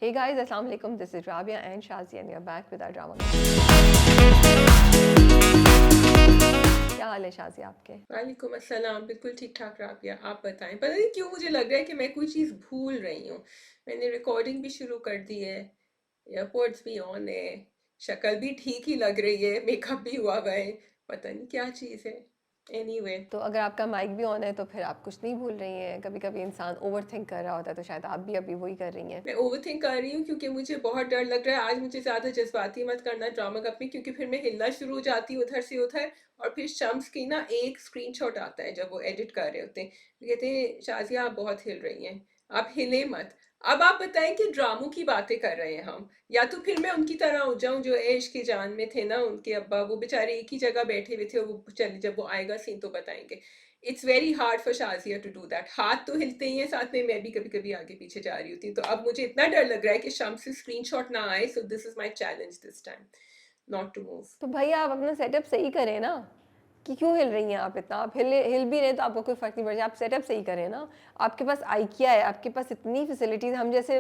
Hey guys, Assalamu alaikum. This is Rabia and Shazia and we are back with our drama. क्या हाल है शाज़िया आपके? वालेकुम अस्सलाम। बिल्कुल ठीक ठाक राबिया, आप बताएं। पता नहीं क्यों मुझे लग रहा है कि मैं कोई चीज़ भूल रही हूँ। मैंने रिकॉर्डिंग भी शुरू कर दी है, एयरपोर्ट्स भी ऑन है, शक्ल भी ठीक ही लग रही है, मेकअप भी हुआ हुआ है। पता नहीं क्या चीज़ है। एनीवे तो अगर आपका माइक भी ऑन है तो फिर आप कुछ नहीं भूल रही हैं। कभी कभी इंसान ओवर थिंक कर रहा होता है, तो शायद आप भी अभी वही कर रही हैं। मैं ओवरथिंक कर रही हूँ क्योंकि मुझे बहुत डर लग रहा है। आज मुझे ज़्यादा जज्बाती मत करना ड्रामा कप में, क्योंकि फिर मैं हिलना शुरू हो जाती हूँ उधर से उधर। और फिर शम्स की ना एक स्क्रीनशॉट आता है जब वो एडिट कर रहे होते हैं, तो कहते हैं शाजिया आप बहुत हिल रही हैं, आप हिले मत। अब आप बताएं कि ड्रामों की बातें कर रहे हैं हम, या तो फिर मैं उनकी तरह हो जाऊं जो इश्क की जान में थे ना, उनके अब्बा वो बेचारे एक ही जगह बैठे हुए थे। वो चल जब वो आएगा सीन तो बताएंगे। It's very hard for Shazia to do that. हाथ तो हिलते ही हैं, साथ में मैं भी कभी कभी आगे पीछे जा रही होती हूँ। तो अब मुझे इतना डर लग रहा है कि शम्स से स्क्रीनशॉट ना आए। So this is my challenge this time, not to move. तो भाई आप अपना सेटअप सही करें ना, कि क्यों हिल रही हैं आप इतना? आप हिल भी रहे तो आपको कोई फ़र्क नहीं पड़ रहा। आप सेटअप सही करें ना। आपके पास आइकिया है, आपके पास इतनी फैसिलिटीज़, हम जैसे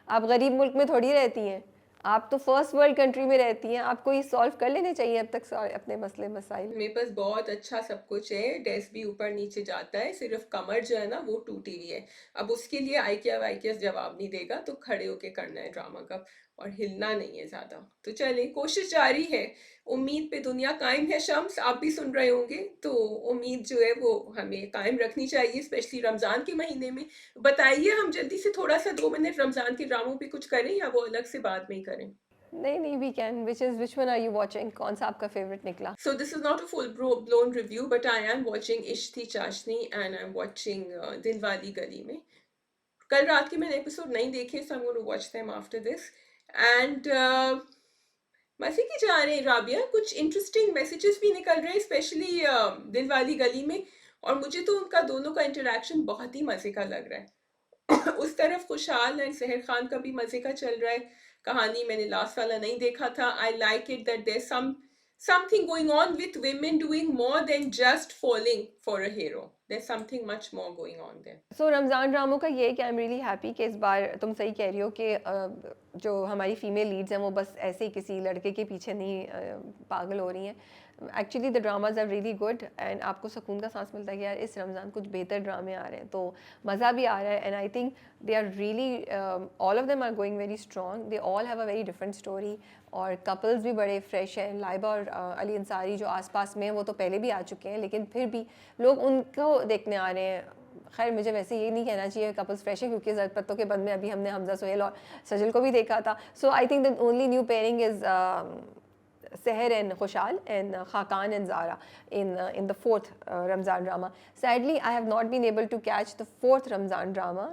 आप गरीब मुल्क में थोड़ी रहती हैं। आप तो फर्स्ट वर्ल्ड कंट्री में रहती हैं, आपको ये सॉल्व कर लेने चाहिए अब तक अपने मसले मसाइल। मेरे पास बहुत अच्छा सब कुछ है, डेस्क भी ऊपर नीचे जाता है, सिर्फ कमर जो है ना वो टूटी हुई है। अब उसके लिए आइकिया वाइकिया जवाब नहीं देगा, तो खड़े होके करना है ड्रामा का, और हिलना नहीं है ज्यादा। तो चले, कोशिश जारी है। उम्मीद पे दुनिया कायम है। शम्स आप भी सुन रहे होंगे, तो उम्मीद जो है वो हमें कायम रखनी चाहिए, स्पेशली रमजान के महीने में। बताइए, हम जल्दी से थोड़ा सा 2 मिनट रमजान के ड्रामों पे कुछ करें, या वो अलग से बाद में ही करें? नहीं नहीं, we can. Which one are you watching? कौन सा आपका फेवरेट निकला? So this is not a full blown review, but I am watching Ishti Chashni and I'm watching Dilwali Gali Mein. कल रात के मैंने एपिसोड नहीं देखे, so I'm going to watch them after this. And मजे की जा रहे हैं राबिया, कुछ इंटरेस्टिंग मैसेजेस भी निकल रहे हैं, स्पेशली दिलवाली गली में। और मुझे तो उनका दोनों का इंटरेक्शन बहुत ही मजे का लग रहा है। उस तरफ खुशहाल एंड सहर खान का भी मजे का चल रहा है। कहानी मैंने लास्ट वाला नहीं देखा था। I like it that there something going on with women doing more than just falling for a hero. There's something much more going on there. सो रमज़ान ड्रामों का ये है कि आई एम रियली हैप्पी कि इस बार तुम सही कह रही हो कि जो हमारी फीमेल लीड्स हैं वो बस ऐसे ही किसी लड़के के पीछे नहीं पागल हो रही हैं। Actually the dramas are really good and आपको सुकून का सांस मिलता है कि यार इस रमज़ान कुछ बेहतर ड्रामे आ रहे हैं, तो मज़ा भी आ रहा है। And I think they are really all of them are going very strong. They all have a very different story और कपल्स भी बड़े फ्रेश हैं। लाइबा और अली अंसारी जो आसपास में हैं वो तो पहले भी आ चुके हैं, लेकिन फिर भी लोग उनको देखने आ रहे हैं। खैर मुझे वैसे ये नहीं कहना चाहिए कपल्स फ्रेश है, क्योंकि ज़रपत्तों के बंद में अभी हमने हमजा सोहेल और सजल को भी देखा था। So I think the only new pairing is Seher and Khushal and Khakan and Zara in the fourth Ramzan drama. Sadly, I have not been able to catch the fourth Ramzan drama,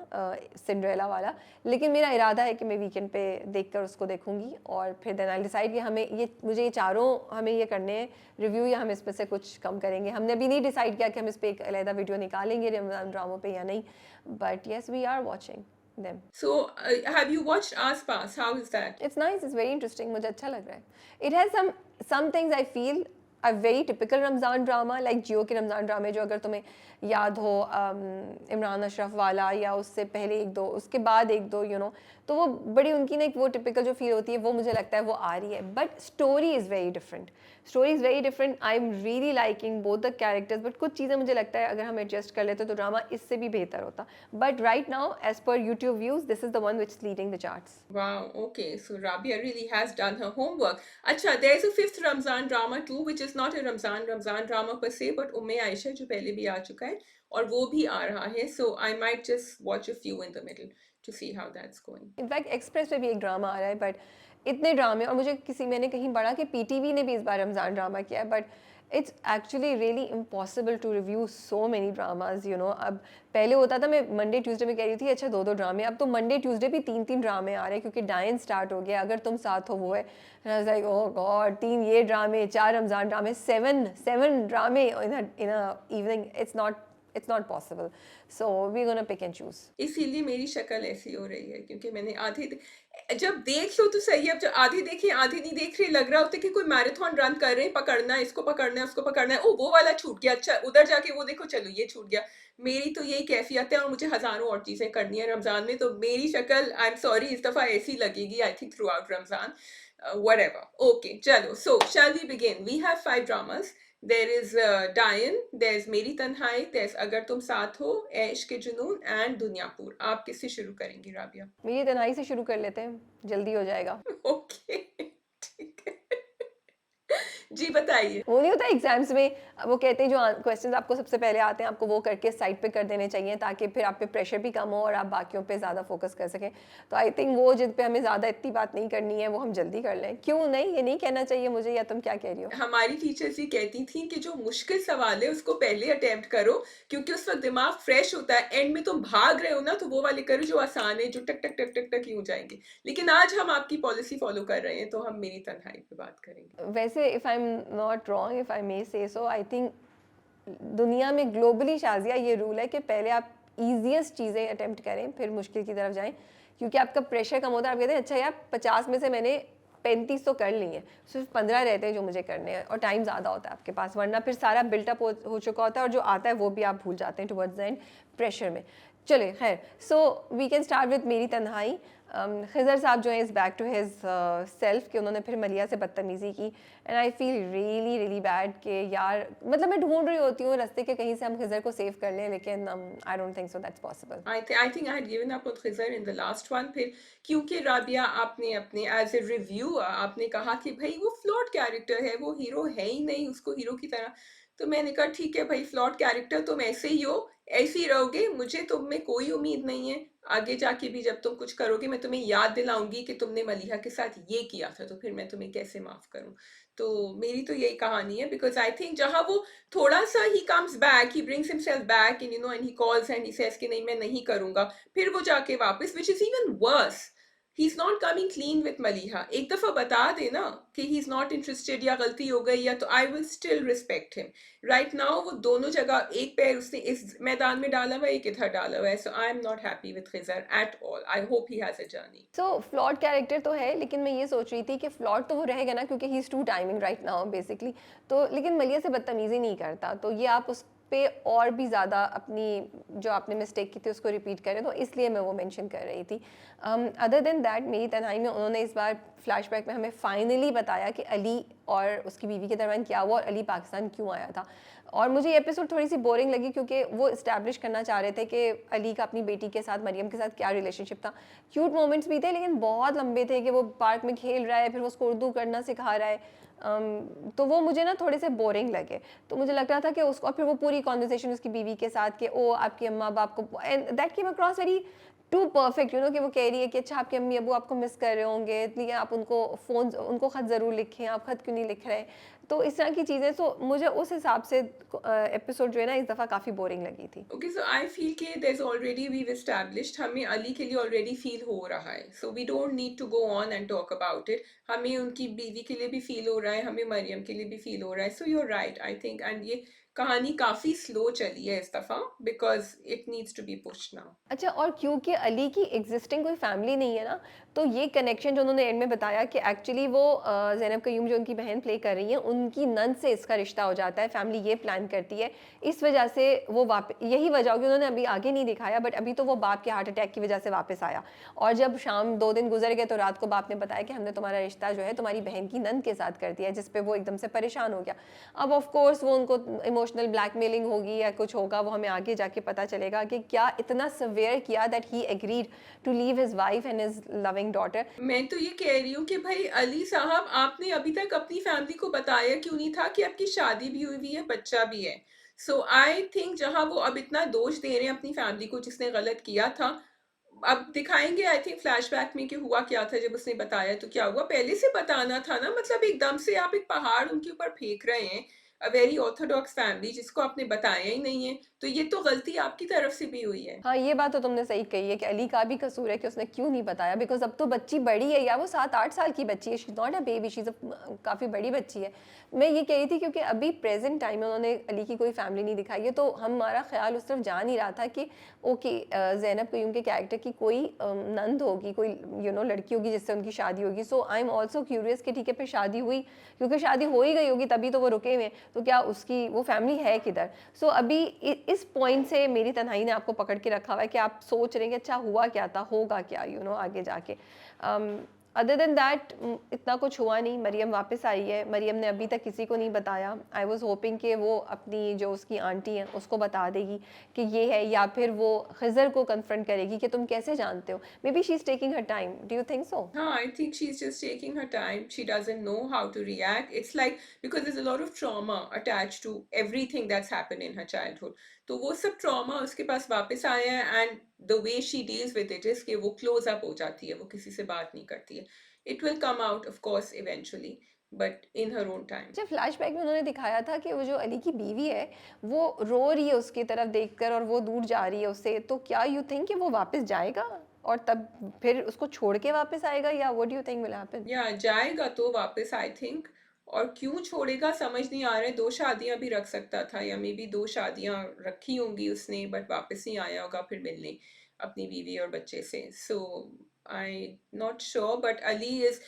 Cinderella वाला, लेकिन मेरा इरादा है कि मैं weekend पे देखकर उसको देखूंगी और फिर देन आई डिसाइड कि हमें ये मुझे ये चारों हमें ये करने हैं रिव्यू, या हम इस पर से कुछ कम करेंगे। हमने अभी नहीं डिसाइड किया कि हम इस पर एक अलहदा वीडियो निकालेंगे रमज़ान ड्रामों पे या नहीं, but yes we are watching them. So, have you watched Aspas? How is that? It's nice, it's very interesting, मुझे अच्छा लग रहा है। It has some things I feel are very typical Ramzan drama, like जियो के रमज़ान ड्रामे जो अगर तुम्हें याद हो, इमरान अशरफ वाला या उससे पहले एक दो, उसके बाद एक दो, you know, तो वो बड़ी उनकी ना एक वो टिपिकल जो फील होती है वो मुझे लगता है वो आ रही है। But story is very different, story is very different. I am really liking both the characters, but कुछ चीज़ें मुझे लगता है अगर हम एडजस्ट कर लेते तो ड्रामा इससे भी बेहतर होता। But right now as per YouTube views this is the one which is leading the charts. Wow, okay. So Rabia really has done her homework. Acha, there's a fifth Ramzan drama too, which is not a Ramzan drama per se, but Umme Aisha जो पहले भी आ चुका है और वो भी आ रहा है. So I might just watch a few in the middle to see how that's going. In fact express पे भी एक ड्रामा आ रहा है, बट इतने ड्रामे, और मुझे किसी मैंने कहीं पढ़ा कि पीटीवी ने भी इस बार रमज़ान ड्रामा किया है, but it's actually really impossible to review so many dramas, you know. अब पहले होता था मैं मंडे ट्यूसडे में कह रही थी अच्छा दो दो ड्रामे, अब तो मंडे ट्यूसडे भी तीन तीन ड्रामे आ रहे हैं, क्योंकि डायन स्टार्ट हो गया, अगर तुम साथ हो वो है। लाइक ओह गॉड, तीन ये ड्रामे, चार रमज़ान ड्रामे, सेवन ड्रामे इन अ evening. it's not possible, so we're gonna pick and choose. इसीलिए मेरी शक्ल ऐसी हो रही है, क्योंकि मैंने जब देख लो तो सही है, अब जब आधी देखी आधी नहीं देख रही, लग रहा होता है कि कोई मैराथन रन कर रहे हैं, पकड़ना है, इसको पकड़ना है, उसको पकड़ना है, ओह वो वाला छूट गया, अच्छा उधर जाके वो देखो, चलो ये छूट गया। मेरी तो यही कैफियत है और मुझे हजारों और चीजें करनी है रमजान में, तो मेरी शक्ल आई एम सॉरी इस दफा ऐसी लगेगी I think through out Ramzan. Whatever. Okay, chalo. So, shall we begin? We have 5 dramas. There is Dayan, there's Meri Tanhai, there's Agar Tum Saath Ho, Aish Ke Junoon and Dunyapur. आप किससे शुरू करेंगी राबिया? मेरी तन्हाई से शुरू कर लेते हैं, जल्दी हो जाएगा। ओके, ठीक है। जी बताइए। वो नहीं होता एग्जाम्स में, वो कहते हैं जो क्वेश्चंस आपको सबसे पहले आते हैं आपको वो करके साइड पे कर देने चाहिए ताकि फिर आप पे प्रेशर भी कम हो और आप बाकियों पे ज़्यादा फोकस कर सकें। तो आई थिंक वो जिन पे हमें ज़्यादा इतनी बात नहीं करनी है वो हम जल्दी कर लें। क्यों नहीं, ये नहीं कहना चाहिए मुझे, या तुम क्या कह रही हो? हमारी टीचर्स ये कहती थी कि जो मुश्किल सवाल है उसको पहले अटेम्प्ट करो, क्योंकि उस वक्त दिमाग फ्रेश होता है, एंड में तुम भाग रहे हो ना तो वो वाले करो जो आसान है, जो टक टक टक टक टक यूं जाएंगे। लेकिन आज हम आपकी पॉलिसी फॉलो कर रहे हैं तो हम मेरी तन्हाई पे बात करेंगे। वैसे if I am not wrong, if I may say so, I think दुनिया में ग्लोबली शाजिया ये रूल है कि पहले आप ईजीएस्ट चीज़ें अटेम्प्ट करें फिर मुश्किल की तरफ जाएं, क्योंकि आपका प्रेशर कम होता है। आप कहते हैं अच्छा यार 50 में से मैंने 35 तो कर ली हैं, सिर्फ 15 रहते हैं जो मुझे करने हैं, और टाइम ज़्यादा होता है आपके पास, वरना फिर सारा बिल्टअप हो चुका होता है और जो आता है वो भी आप भूल जाते हैं टुवर्ड्स द एंड प्रेशर में। चले खैर, so we can start with Meri Tanhai. Khizar साहब जो है is back to his self कि उन्होंने फिर मलिया से बदतमीज़ी की, and I feel really really bad कि यार मतलब मैं ढूंढ रही होती हूँ रास्ते के कहीं से हम खिज़र को सेव कर लें, लेकिन आई don't think so that's possible. I think I had given up on Khizr in the last one। फिर क्योंकि राबिया आपने अपने एज ए रिव्यू आपने कहा कि भाई वो फ्लॉट कैरेक्टर है, वो हीरो है ही नहीं उसको हीरो की तरह, तो मैंने कहा ठीक है भाई, फ्लॉट कैरेक्टर तुम ऐसे ही हो, ऐसे ही रहोगे, मुझे तुम में कोई उम्मीद नहीं है। आगे जाके भी जब तुम कुछ करोगे मैं तुम्हें याद दिलाऊंगी कि तुमने मलिहा के साथ ये किया था, तो फिर मैं तुम्हें कैसे माफ करूं। तो मेरी तो यही कहानी है, बिकॉज आई थिंक जहां वो थोड़ा सा he comes back, he brings himself back and and he calls and he says कि नहीं मैं नहीं करूंगा, फिर वो जाके वापस, which is even worse, he is not coming clean with Maliha. एक दफा बता देना कि ही इज नॉट इंटरेस्टेड या गलती हो गई या, तो I will still respect him. Right now वो दोनों जगह एक पैर उसने इस मैदान में डाला हुआ है, एक इधर डाला हुआ है, so I am not happy with Khizar at all. I hope he has a journey. So flawed character तो है, लेकिन मैं ये सोच रही थी कि फ्लॉट तो वो रहेगा ना क्योंकि he is to timing right now basically, तो लेकिन मलिया से बदतमीज़ी नहीं करता, तो ये आप उस पे और भी ज़्यादा अपनी जो आपने मिस्टेक की थी उसको रिपीट करें, तो इसलिए मैं वो मेंशन कर रही थी। अदर देन दैट मेरी तन्हाई में उन्होंने इस बार फ्लैशबैक में हमें फाइनली बताया कि अली और उसकी बीवी के दरमियान क्या हुआ और अली पाकिस्तान क्यों आया था। और मुझे ये एपिसोड थोड़ी सी बोरिंग लगी क्योंकि वो इस्टेब्लिश करना चाह रहे थे कि अली का अपनी बेटी के साथ मरियम के साथ क्या रिलेशनशिप था। क्यूट मोमेंट्स भी थे लेकिन बहुत लंबे थे कि वो पार्क में खेल रहा है फिर वो उसको उर्दू करना सिखा रहा है। तो वो मुझे ना थोड़े से बोरिंग लगे, तो मुझे लग रहा था कि उसको, और फिर वो पूरी कॉन्वर्सेशन उसकी बीवी के साथ कि ओ आपकी अम्मा बाप को, and that came across very to perfect, you know, कि वो कह रही है कि अच्छा आपके अम्मी अबू आपको मिस कर रहे होंगे इसलिए आप उनको फ़ोन, उनको ख़त ज़रूर लिखें, आप ख़त क्यों नहीं लिख रहे। तो इस तरह की चीज़ें, तो मुझे उस हिसाब से एपिसोड जो है ना इस दफ़ा काफ़ी बोरिंग लगी थी। Okay, so I feel कि there's already we've established, हमें अली के लिए already feel हो रहा है, so we don't need to go on and talk about it। हमें उनकी बीवी के लिए भी फील हो रहा है, हमें मरियम के लिए भी फील हो रहा है, so you're right I think। and ये कहानी काफी स्लो चली है इस दफा, because it needs to be pushed now। अच्छा, और क्योंकि अली की एग्जिस्टिंग कोई फैमिली नहीं है ना, तो ये कनेक्शन जो उन्होंने एंड में बताया कि एक्चुअली वो ज़ैनब कयूम जो उनकी बहन प्ले कर रही हैं उनकी नंद से इसका रिश्ता हो जाता है, फैमिली ये प्लान करती है, इस वजह से वो वापस, यही वजह होगी, उन्होंने अभी आगे नहीं दिखाया बट अभी तो वो बाप के हार्ट अटैक की वजह से वापस आया। और जब शाम 2 दिन गुजर गए तो रात को बाप ने बताया कि हमने तुम्हारा रिश्ता जो है तुम्हारी बहन की नंद के साथ कर दिया, जिस पे वो एकदम से परेशान हो गया। अब ऑफ कोर्स वो उनको इमोशनल ब्लैकमेलिंग होगी या कुछ होगा, वो हमें आगे जाके पता चलेगा कि क्या इतना सवेयर किया that he agreed to leave his wife and his loving daughter. मैं तो ये कह रही हूँ कि भाई अली साहब, आपने अभी तक अपनी फैमिली को बताया क्यों नहीं था कि आपकी शादी भी हुई है, बच्चा भी है। सो आई थिंक जहां वो अब इतना दोष दे रहे हैं अपनी फैमिली को जिसने गलत किया था, अब दिखाएंगे आई थिंक फ्लैशबैक में कि हुआ क्या था जब उसने बताया, तो क्या हुआ, पहले से बताना था ना, मतलब एकदम से आप एक पहाड़ उनके ऊपर फेंक रहे हैं। अ वेरी ऑर्थोडॉक्स फैमिली जिसको आपने बताया ही नहीं है, तो ये तो गलती आपकी तरफ से भी हुई है। हाँ, ये बात तो तुमने सही कही है कि अली का भी कसूर है कि उसने क्यों नहीं बताया, बिकॉज़ अब तो बच्ची बड़ी है यार, वो 7-8 साल की बच्ची है, she is not a baby, she is a काफ़ी बड़ी बच्ची है। मैं ये कह रही थी क्योंकि अभी प्रेज़ेंट टाइम में उन्होंने अली की कोई फैमिली नहीं दिखाई है, तो हमारा ख़्याल उस तरफ जा नहीं रहा था कि ओके ज़ैनब क़य्यूम के कैरेक्टर की कोई नंद होगी, कोई लड़की होगी जिससे उनकी शादी होगी। सो आई एम ऑल्सो क्यूरियस कि ठीक है, फिर शादी हुई, क्योंकि शादी हो ही गई होगी तभी तो वो रुके हुए हैं, तो क्या उसकी वो फैमिली है किधर? सो अभी इस पॉइंट से मेरी तन्हाई ने आपको पकड़ के रखा हुआ है कि आप सोच रहे हैं कि अच्छा हुआ क्या था, होगा क्या आगे जाके। अदर देन दैट इतना कुछ हुआ नहीं। मरियम वापस आई है, मरियम ने अभी तक किसी को नहीं बताया। आई वाज होपिंग कि वो अपनी जो उसकी आंटी हैं उसको बता देगी कि ये है, या फिर वो खिज़र को कन्फ्रंट करेगी कि तुम कैसे जानते हो। May be she is taking her time, do you think so? No, I think she's just taking her time. She doesn't know how to react. It's like because there's a lot of trauma attached to everything that's happened in her childhood. तो वो सब trauma उसके पास वापस आया है and the way she deals with it is कि वो close up हो जाती है, वो किसी से बात नहीं करती है. It will come out, of course, eventually, but in her own time. जब फ्लैशबैक में उन्होंने दिखाया था कि वो जो अली की बीवी है, वो रो रही है उसकी तरफ देखकर और वो दूर जा रही है उससे, तो क्या यू थिंक कि वो वापस जाएगा और तब फिर उसको छोड़ के वापस आएगा, या what do you think will happen? या जाएगा तो वापस आई थिंक, और क्यों छोड़ेगा समझ नहीं आ रहा है। 2 शादियाँ भी रख सकता था या मे बी 2 शादियाँ रखी होंगी उसने बट वापस नहीं आया होगा फिर मिलने अपनी बीवी और बच्चे से। So I not sure but Ali is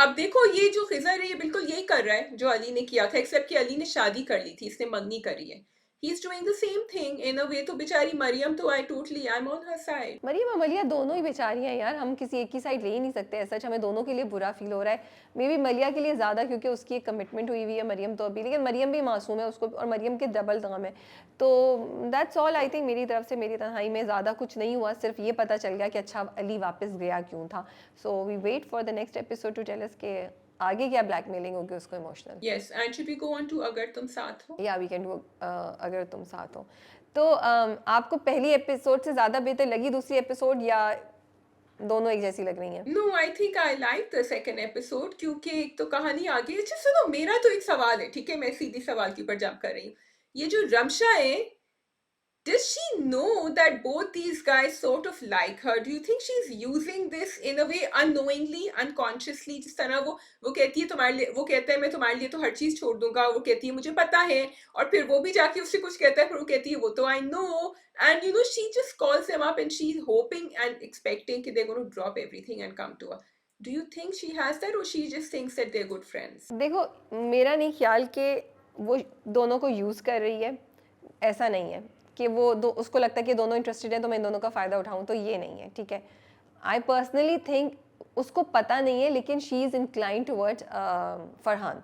अब देखो ये जो खिज़र है ये बिल्कुल यही कर रहा है जो अली ने किया था, एक्सेप्ट कि अली ने शादी कर ली थी, इसने मंगनी करी है। He is doing the same thing in a way. तो बेचारी मरियम तो I am on her side. Maryam और मलिया दोनों ही बेचारी हैं यार, हम किसी एक की साइड ले ही नहीं सकते। ऐसा हमें दोनों के लिए बुरा फील हो रहा है। मे बी मलिया के लिए ज़्यादा, क्योंकि उसकी एक कमिटमेंट हुई हुई है, मरियम तो अभी, लेकिन मरियम भी मासूम है, उसको और मरियम के डबल दाम है। तो दैट्स ऑल आई थिंक। मेरी तरफ से मेरी तन्हाई में ज़्यादा कुछ नहीं हुआ, सिर्फ ये पता चल गया कि अच्छा अली वापस गया क्यों था। So we wait for the next episode to tell us के आगे क्या ब्लैकमेलिंग होगी उसको emotional. Yes and should we go on to अगर तुम साथ हो। या वी कैन डू अगर तुम साथ हो। तो आपको पहली एपिसोड से ज़्यादा बेहतर लगी दूसरी एपिसोड, या दोनों एक जैसी लग रही हैं? No I think I like the second episode क्योंकि एक तो कहानी आगे। अच्छा सुनो, मेरा तो एक सवाल है, ठीक है, मैं सीधी सवाल के ऊपर जंप कर रही हूँ। ये जो रमशा है, does she know that both these guys sort of like her? Do you think she's using this in a way unknowingly, unconsciously? जिस तरह वो कहती है तुम्हारे लिए, वो कहता है मैं तुम्हारे लिए तो हर चीज छोड़ दूंगा, वो कहती है मुझे पता है, और फिर वो भी जाके उससे कुछ कहता है, फिर वो कहती है वो तो I know, and you know she just calls them up and she's hoping and expecting that they're going to drop everything and come to her. Do you think she has that or she just thinks that they're good friends? देखो, मेरा नहीं ख्याल कि वो दोनों को use कर रही है, ऐसा नहीं है कि वो दो, उसको लगता है कि दोनों इंटरेस्टेड हैं तो मैं इन दोनों का फ़ायदा उठाऊं, तो ये नहीं है, ठीक है। आई पर्सनली थिंक उसको पता नहीं है, लेकिन she is incline towards Farhan,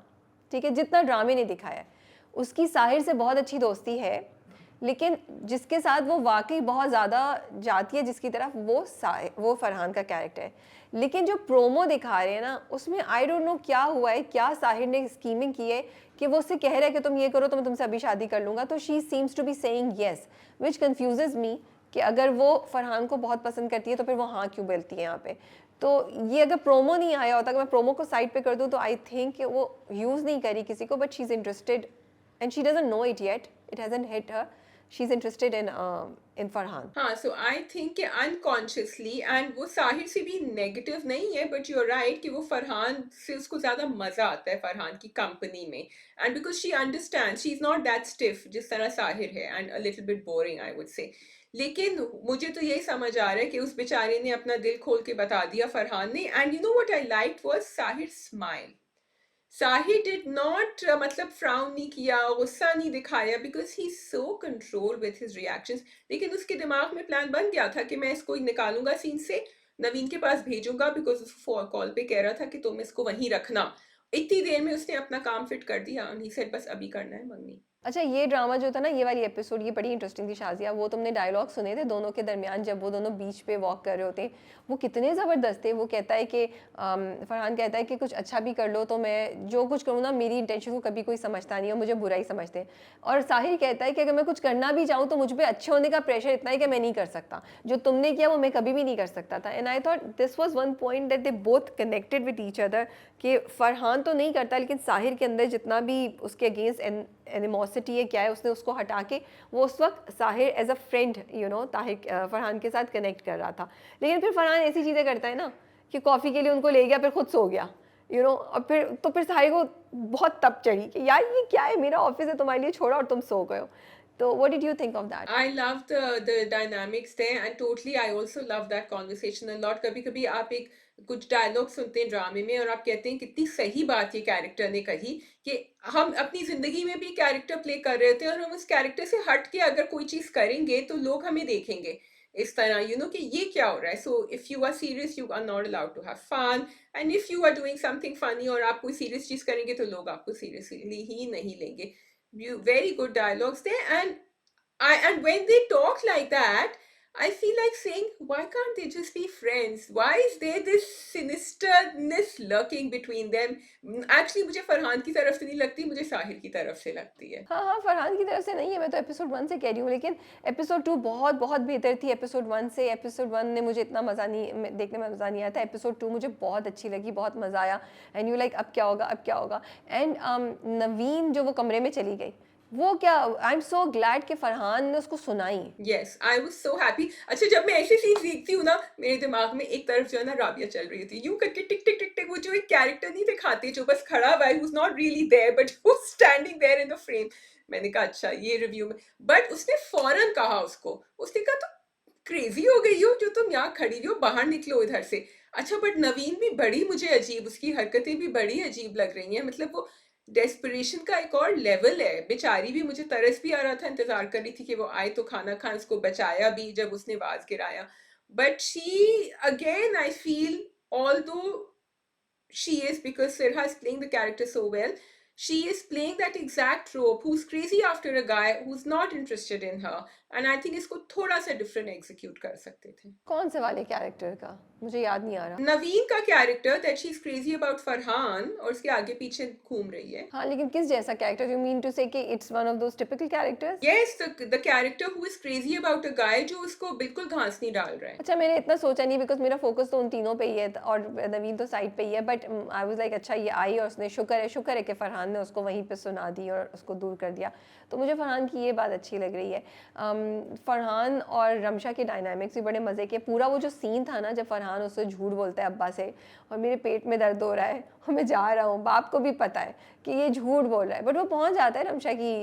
ठीक है, जितना ड्रामे ने दिखाया है। उसकी साहिर से बहुत अच्छी दोस्ती है, लेकिन जिसके साथ वो वाकई बहुत ज़्यादा जाती है जिसकी तरफ, वो फरहान का कैरेक्टर है। लेकिन जो प्रोमो दिखा रहे हैं ना, उसमें आई डोंट नो क्या हुआ है, क्या साहिर ने स्कीमिंग की है कि वो उससे कह रहा है कि तुम ये करो तो मैं तुमसे अभी शादी कर लूँगा, तो she seems to be saying yes, which confuses me कि अगर वो फरहान को बहुत पसंद करती है तो फिर वो हाँ क्यों बोलती है यहाँ पे। तो ये अगर प्रोमो नहीं आया होता, अगर मैं प्रोमो को साइड पे कर दूँ, तो आई थिंक वो यूज़ नहीं करी किसी को, but she is interested and she doesn't know it yet, it hasn't hit her, she is interested in Farhan. हाँ, सो आई थिंक कि अनकॉन्शियसली, एंड वो साहिर से भी नेगेटिव नहीं है, बट यू आर राइट कि वो फरहान से उसको ज़्यादा मज़ा आता है फरहान की कंपनी में, and because she understand she is not that stiff जिस तरह साहिर है, and a little bit boring I would say. लेकिन मुझे तो यही समझ आ रहा है कि उस बेचारे ने अपना दिल खोल के बता दिया फरहान ने, and you know what I liked was Sahir smile. Sahir did not मतलब फ्राउन नहीं किया, गुस्सा नहीं दिखाया, because he so control with his reactions. लेकिन उसके दिमाग में प्लान बन गया था कि मैं इसको निकालूंगा सीन से, नवीन के पास भेजूंगा, बिकॉज उसको कॉल पे कह रहा था कि तुम इसको वहीं रखना। इतनी देर में उसने अपना काम फिट कर दिया, और he said, बस अभी करना है मंगनी। अच्छा, ये ड्रामा जो था ना, ये वाली एपिसोड, ये बड़ी इंटरेस्टिंग थी शाजिया। वो तुमने डायलॉग सुने थे दोनों के दरमियान, जब वो दोनों बीच पे वॉक कर रहे होते हैं, वो कितने ज़बरदस्त थे। वो कहता है कि फरहान कहता है कि कुछ अच्छा भी कर लो तो मैं जो कुछ करूँ ना, मेरी इंटेंशन को कभी कोई समझता नहीं है, मुझे बुरा ही समझते हैं। और साहिर कहता है कि अगर मैं कुछ करना भी चाहूँ तो मुझ पर अच्छे होने का प्रेशर इतना है कि मैं नहीं कर सकता, जो तुमने किया वो मैं कभी भी नहीं कर सकता था। And I thought this was one point that they both connected with each other, कि फरहान तो नहीं करता, लेकिन साहिर के अंदर जितना भी उसके अगेंस्ट एनिमोसिटी है क्या है, उसने उसको हटा के वो उस वक्त Sahir as a friend Tahir Farhan के साथ कनेक्ट कर रहा था। लेकिन फिर फरहान ऐसी चीज़ें करता है ना कि कॉफ़ी के लिए उनको ले गया, फिर खुद सो गया, और फिर साहिर को बहुत तप चढ़ी कि यार ये क्या है, मेरा ऑफिस है, तुम्हारे लिए छोड़ा और तुम सो गए हो। तो what did you think of that? I love the dynamics there, and totally I also love that conversation a lot. कभी कभी आप एक कुछ डायलॉग सुनते हैं ड्रामे में और आप कहते हैं कितनी सही बात ये कैरेक्टर ने कही, कि हम अपनी जिंदगी में भी कैरेक्टर प्ले कर रहे होते हैं और हम उस कैरेक्टर से हट के अगर कोई चीज करेंगे तो लोग हमें देखेंगे इस तरह, कि ये क्या हो रहा है। So if you are serious you are not allowed to have fun, and if you are doing something funny और आप कोई सीरियस चीज करेंगे तो लोग आपको सीरियसली ही नहीं लेंगे। You very good dialogues there, and when they talk like that, I feel like saying, why can't they just be friends? Why is there this sinisterness lurking between them? Actually, मुझे फरहान की तरफ से नहीं लगती, मुझे साहिर की तरफ से लगती है। हाँ हाँ, फरहान की तरफ से नहीं है, मैं तो एपिसोड 1 से कह रही हूँ, लेकिन एपिसोड 2 बहुत बहुत बेहतर थी एपिसोड 1 से। एपिसोड 1 ने मुझे इतना मज़ा नहीं, देखने में मज़ा नहीं आया था। एपिसोड 2 मुझे बहुत अच्छी लगी, बहुत मज़ा आया, एंड यू लाइक अब क्या होगा, अब क्या होगा। एंड नवीन जो वो कमरे में चली गई, वो क्या, आई एम सो ग्लैड कि फरहान ने उसको सुनाई। Yes, I was so happy. अच्छा, जब मैं ऐसी सीन देखती हूँ ना, मेरे दिमाग में एक तरफ जो है ना राबिया चल रही थी, यूं करके टिक टिक टिक टिक, वो जो एक कैरेक्टर नहीं दिखाते जो बस खड़ा हुआ है, who's not really there but who's standing there in the frame। मैंने कहा अच्छा ये रिव्यू में, बट उसने फौरन कहा उसको, उसने कहा तो क्रेजी हो गई हो जो तुम यहाँ खड़ी हो, बाहर निकलो इधर से। अच्छा, बट नवीन भी बड़ी मुझे अजीब, उसकी हरकतें भी बड़ी अजीब लग रही हैं, मतलब वो डेस्परेशन का एक और लेवल है। बेचारी भी, मुझे तरस भी आ रहा था, इंतजार कर रही थी कि वो आए तो खाना खाए, उसको बचाया भी जब उसने वाज गिराया। But she again I feel, although she is, because Sirha is playing the character so well, she is playing that exact trope, who's crazy after a guy who's not interested in her, and I think इसको थोड़ा सा different execute कर सकते थे। कौन से वाले character का, मुझे याद नहीं आ रहा। नवीन का character, that she's crazy about Farhan और उसके आगे पीछे घूम रही है। हाँ, लेकिन किस जैसा character, you mean to say कि it's one of those typical characters? Yes, the character who is crazy about a guy जो उसको बिल्कुल घास नहीं डाल रहा है। अच्छा, मैंने इतना सोचा नहीं, बिकॉज मेरा फोकस तो उन तीनों पे ही है और नवीन तो साइड पे ही है, बट आई वाज लाइक अच्छा ये आई और उसने शुक्र है कि फरहान ने उसको वहीं पे सुना दी और उसको दूर कर दिया। तो मुझे फरहान की ये बात अच्छी लग रही है। फरहान और रमशा के डायनामिक्स भी बड़े मज़े के। पूरा वो जो सीन था ना, जब फरहान उससे झूठ बोलता है अब्बा से, और मेरे पेट में दर्द हो रहा है और मैं जा रहा हूँ, बाप को भी पता है कि ये झूठ बोल रहा है, बट वो पहुंच जाता है रमशा की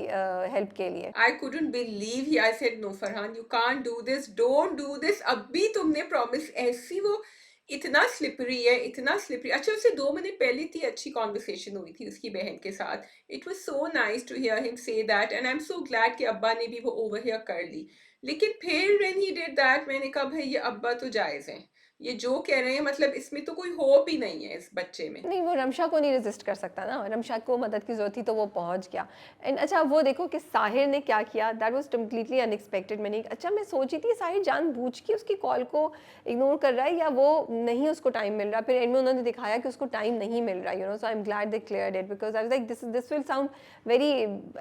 हेल्प के लिए। I couldn't believe he, I said no Farhan, you can't do this, don't do this, अब भी तुमने प्रॉमिस। ऐसी वो इतना स्लिपरी है, इतना स्लिपरी। अच्छा, उससे 2 मिनट पहले इतनी अच्छी कॉन्वर्सेशन हुई थी उसकी बहन के साथ, it was so nice to hear him say that, and I am so glad कि अब्बा ने भी वो ओवरहियर कर ली। लेकिन फिर व्हेन ही डिड दैट, मैंने कहा भाई ये अब्बा तो जायज हैं, ये जो कह रहे हैं, मतलब इसमें तो कोई होप ही नहीं है इस बच्चे में। नहीं, वो रमशा को नहीं रेजिस्ट कर सकता ना, रमशा को मदद की ज़रूरत थी तो वो पहुंच गया। एंड अच्छा, वो देखो कि साहिर ने क्या किया, दैट वाज कम्प्लीटली अनएक्सपेक्टेड। मैं सोची थी साहिर जानबूझ के उसकी कॉल को इग्नोर कर रहा है या वो नहीं उसको टाइम मिल रहा, फिर एंड में उन्होंने दिखाया कि उसको टाइम नहीं मिल रहा, so I am glad they cleared it, because I was like this will sound very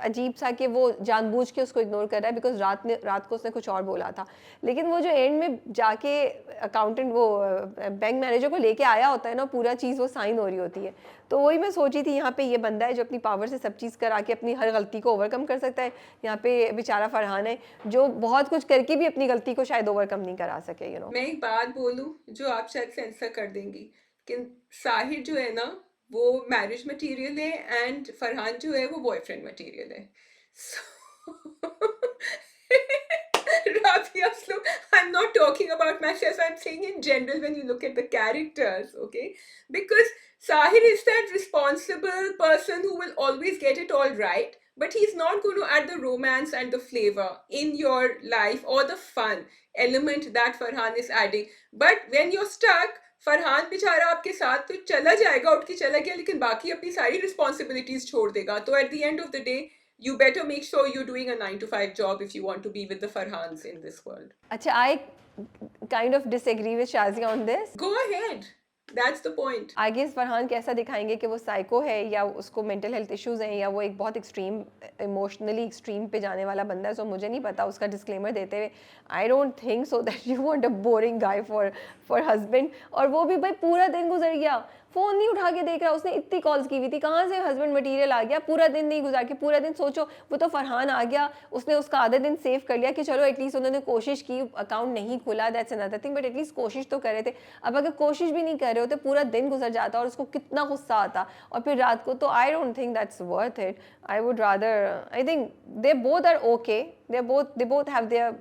अजीब सा कि वो जानबूझ के उसको इग्नोर कर रहा है, बिकॉज रात को उसने कुछ और बोला था। लेकिन वो जो एंड में जाके अकाउंटेंट, वो बैंक मैनेजर को लेके आया होता है ना, पूरा चीज़ वो साइन हो रही होती है, तो वही मैं सोची थी यहाँ पे ये बंदा है जो अपनी पावर से सब चीज़ करा के अपनी हर गलती को ओवरकम कर सकता है। यहाँ पे बेचारा फरहान है जो बहुत कुछ करके भी अपनी गलती को शायद ओवरकम नहीं करा सके। मैं एक बात बोलूं जो आप शायद सेंसर कर देंगी, कि साहिर जो है ना वो मैरिज मटेरियल है, एंड फरहान जो है वो बॉयफ्रेंड मटेरियल है। Rabia, so I'm not talking about myself, I'm saying in general when you look at the characters, okay? Because Sahir is that responsible person who will always get it all right, but he's not going to add the romance and the flavor in your life or the fun element that Farhan is adding. But when you're stuck, Farhan बेचारा आपके साथ तो चला जाएगा, उठ के चला गया, लेकिन बाकी अपनी सारी रिस्पॉन्सिबिलिटीज छोड़ देगा। तो at the end of the day you better make sure you're doing a 9 to 5 job if you want to be with the Farhans in this world. अच्छा, I kind of disagree with Shazia on this. Go ahead. That's the point. आगे इस फरहान कैसा दिखाएंगे कि वो psycho है या उसको मेंटल हेल्थ इश्यूज हैं या वो एक बहुत एक्सट्रीम, इमोशनली एक्सट्रीम पे जाने वाला बंदा है, सो मुझे नहीं पता। उसका डिस्क्लेमर देते हुए, आई don't think so that you want a boring guy for husband. और वो भी भाई पूरा दिन गुजर गया, फ़ोन नहीं उठा के देख रहा, उसने इतनी कॉल्स की हुई थी, कहाँ से हस्बैंड मटीरियल आ गया, पूरा दिन नहीं गुजार के, पूरा दिन सोचो, वो तो फरहान आ गया, उसने उसका आधा दिन सेव कर लिया कि चलो एटलीस्ट उन्होंने कोशिश की, अकाउंट नहीं खुला, that's another thing, but at least कोशिश तो कर रहे थे। अब अगर कोशिश भी नहीं कर रहे होते, पूरा दिन गुजर जाता और उसको कितना गुस्सा आता, और फिर रात को, तो I don't think that's worth it. I would rather, I think they both are okay, they both have their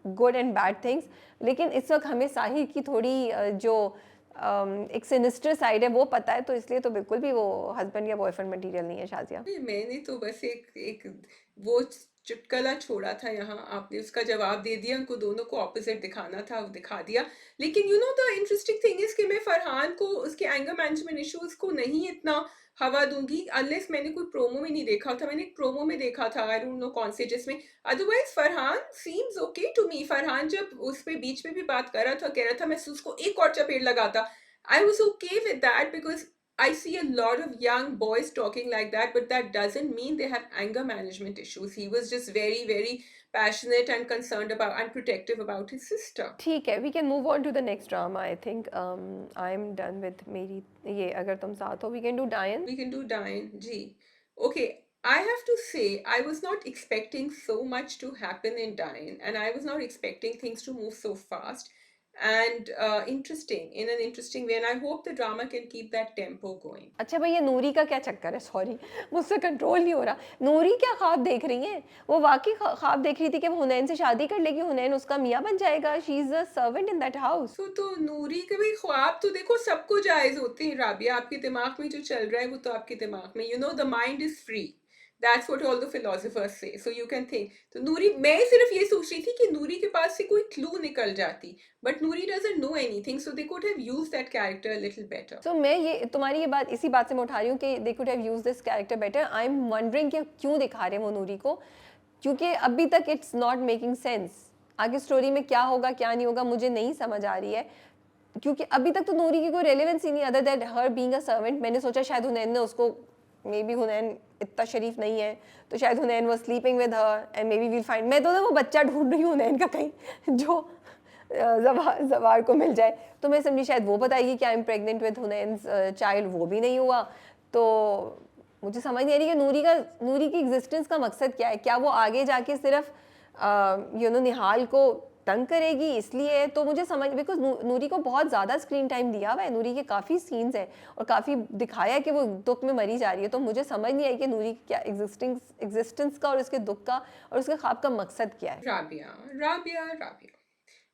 good and bad things, लेकिन इस वक्त हमें साहिर की थोड़ी जो एक सिनिस्टर साइड है वो पता है, तो इसलिए तो बिल्कुल भी वो हस्बैंड या बॉयफ्रेंड मटेरियल नहीं है शाजिया। मैंने तो बस एक एक वो चुटकुला छोड़ा था यहाँ, आपने उसका जवाब दे दिया, उनको दोनों को ऑपोजिट दिखाना था, वो दिखा दिया। लेकिन you know the interesting thing is कि मैं फरहान को उसके एंगर मैनेजमेंट इश्यूज को नहीं इतना हवा दूंगी अनलेस मैंने कोई प्रोमो में नहीं देखा था। मैंने एक प्रोमो में देखा था, आई डोंट नो कौन से, जिसमें otherwise Farhan seems okay to me. Farhan जब उस पे बीच में भी बात कर रहा था, कह रहा था मैं उसको एक और चपेट लगाता, I was okay with that because I see a lot of young boys talking like that, but that doesn't mean they have anger management issues. He was just very, very passionate and concerned about and protective about his sister. ठीक है, we can move on to the next drama. I think I am done with मेरी ये, अगर तुम साथ हो we can do डायन। We can do Diane G. Okay, I have to say, I was not expecting so much to happen in Diane, and I was not expecting things to move so fast and interesting in an interesting way. And I hope the drama can keep that tempo going. अच्छा भाई, ये नूरी का क्या चक्कर है, sorry मुझसे control नहीं हो रहा। नूरी क्या ख्वाब देख रही है, वो वाकई ख्वाब देख रही थी कि वो हुनैन से शादी कर लेगी, हुनैन उसका मियाँ बन जाएगा, she is a servant in that house. तो नूरी के भाई ख्वाब तो देखो सबको जायज होते हैं राबिया, आपके दिमाग में जो चल रहा है वो तो आपके दिमाग में, you know the mind is free, that's what all the philosophers say, so you can think. तो नूरी, मैं सिर्फ ये सोच रही थी कि नूरी के पास से कोई क्लू निकल जाती, but Noori doesn't know anything, so they could have used that character a little better. So मैं ये तुम्हारी ये बात, इसी बात से मैं उठा रही हूँ कि दे could have use this character better. I am wondering कि क्यों दिखा रहे हैं वो नूरी को, क्योंकि अभी तक इट्स नॉट मेकिंग सेंस। आगे स्टोरी में क्या होगा क्या नहीं होगा मुझे नहीं समझ आ रही है, क्योंकि अभी तक तो नूरी की कोई रेलेवेंस ही नहीं other that her being a servant. मैंने सोचा शायद हुनैन ने उसको, मे बी हुनैन इतना शरीफ नहीं है, तो शायद Hunain was sleeping with her and may be we'll find. मैं तो ना वो बच्चा ढूंढ रही हूँ हुनैन का कहीं जो जवार को मिल जाए, तो मैं समझी शायद वो बताएगी कि I am pregnant with Hunain child, वो भी नहीं हुआ। तो मुझे समझ नहीं आ रही कि नूरी की एग्जिस्टेंस का मकसद क्या है। क्या वो आगे जाके सिर्फ यू नो निहाल को तंग करेगी इसलिए? तो मुझे समझ, बिकॉज नूरी को बहुत ज़्यादा स्क्रीन टाइम दिया हुआ है, नूरी के काफ़ी सीन्स हैं और काफ़ी दिखाया है कि वो दुख में मरी जा रही है। तो मुझे समझ नहीं आई कि नूरी की क्या एग्जिस्टेंस का और उसके दुख का और उसके ख्वाब का मकसद क्या है। राबिया राबिया राबिया,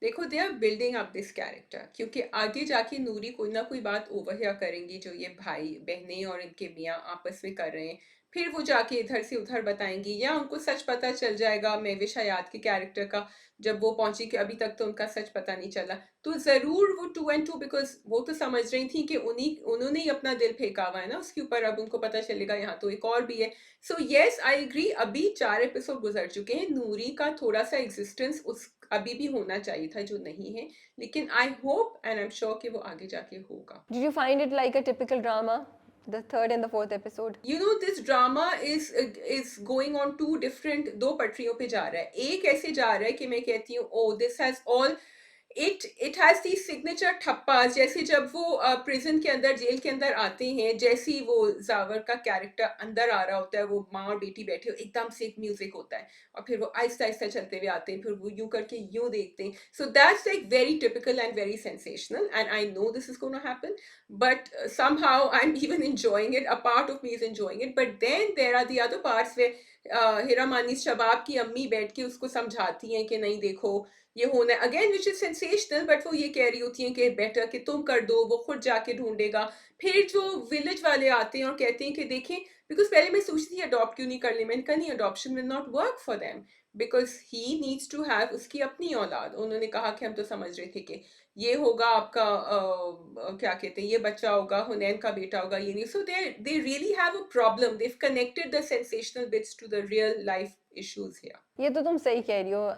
देखो they are building up this character, क्योंकि आगे जाके नूरी कोई ना कोई बात ओवरहियर करेंगी जो ये भाई बहनें और इनके मियाँ आपस में कर रहे हैं, फिर वो जाके इधर से उधर बताएंगी, या उनको सच पता चल जाएगा महविश हयात के कैरेक्टर का, जब वो पहुंची कि अभी तक तो उनका सच पता नहीं चला, तो ज़रूर वो 2 and 2, बिकॉज वो तो समझ रही थी कि उन्होंने ही अपना दिल फेंका हुआ है ना उसके ऊपर, अब उनको पता चलेगा यहाँ तो एक और भी है। सो येस आई एग्री, अभी 4 एपिसोड गुजर चुके हैं, नूरी का थोड़ा सा एग्जिस्टेंस उस अभी भी होना चाहिए था जो नहीं है, लेकिन I hope and I am sure कि वो आगे जाके होगा। Did you find it like a typical drama, the third and the fourth episode? You know this drama is going on two different, दो पटरियों पे जा रहा है। एक ऐसे जा रहा है कि मैं कहती हूँ oh this has all, it has the signature ठप्पास, जैसे जब वो प्रिजन के अंदर, जेल के अंदर आते हैं, जैसे ही वो जावर का कैरेक्टर अंदर आ रहा होता है, वो माँ और बेटी बैठे हो, एकदम से एक म्यूजिक होता है और फिर वो आहिस्ता आहिस्ता चलते हुए आते हैं, फिर वो यूं करके यूं देखते हैं। So that's like very typical and very sensational and I know this is gonna happen, but somehow I'm even enjoying it. A part of me is enjoying it, but then there are the other parts where हिरा मानिस शबाब की अम्मी बैठ के उसको समझाती हैं कि नहीं देखो ये होना है, again which is sensational, but वो ये कह रही होती हैं कि बेटर कि तुम कर दो, वो खुद जाके ढूंढेगा। फिर जो विलेज वाले आते हैं और कहते हैं कि देखें, बिकॉज पहले मैं सोचती थी अडॉप्ट क्यों नहीं कर ली, मैंने कहा नहीं, adoption will not work for them because he needs to have उसकी अपनी औलाद। उन्होंने कहा कि हम तो समझ रहे थे कि ये होगा आपका क्या कहते हैं, ये बच्चा होगा, हुनैन का बेटा होगा, ये नहीं। So they really have a problem, they have connected the sensational bits to the real life issues here. ये तो तुम सही कह रही हो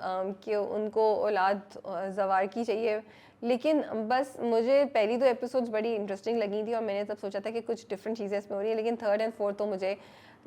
कि उनको औलाद जवार की चाहिए, लेकिन बस मुझे पहली 2 एपिसोड्स बड़ी इंटरेस्टिंग लगी थी और मैंने तब सोचा था कि कुछ डिफरेंट चीज़ें इसमें हो रही है, लेकिन थर्ड एंड फोर्थ तो मुझे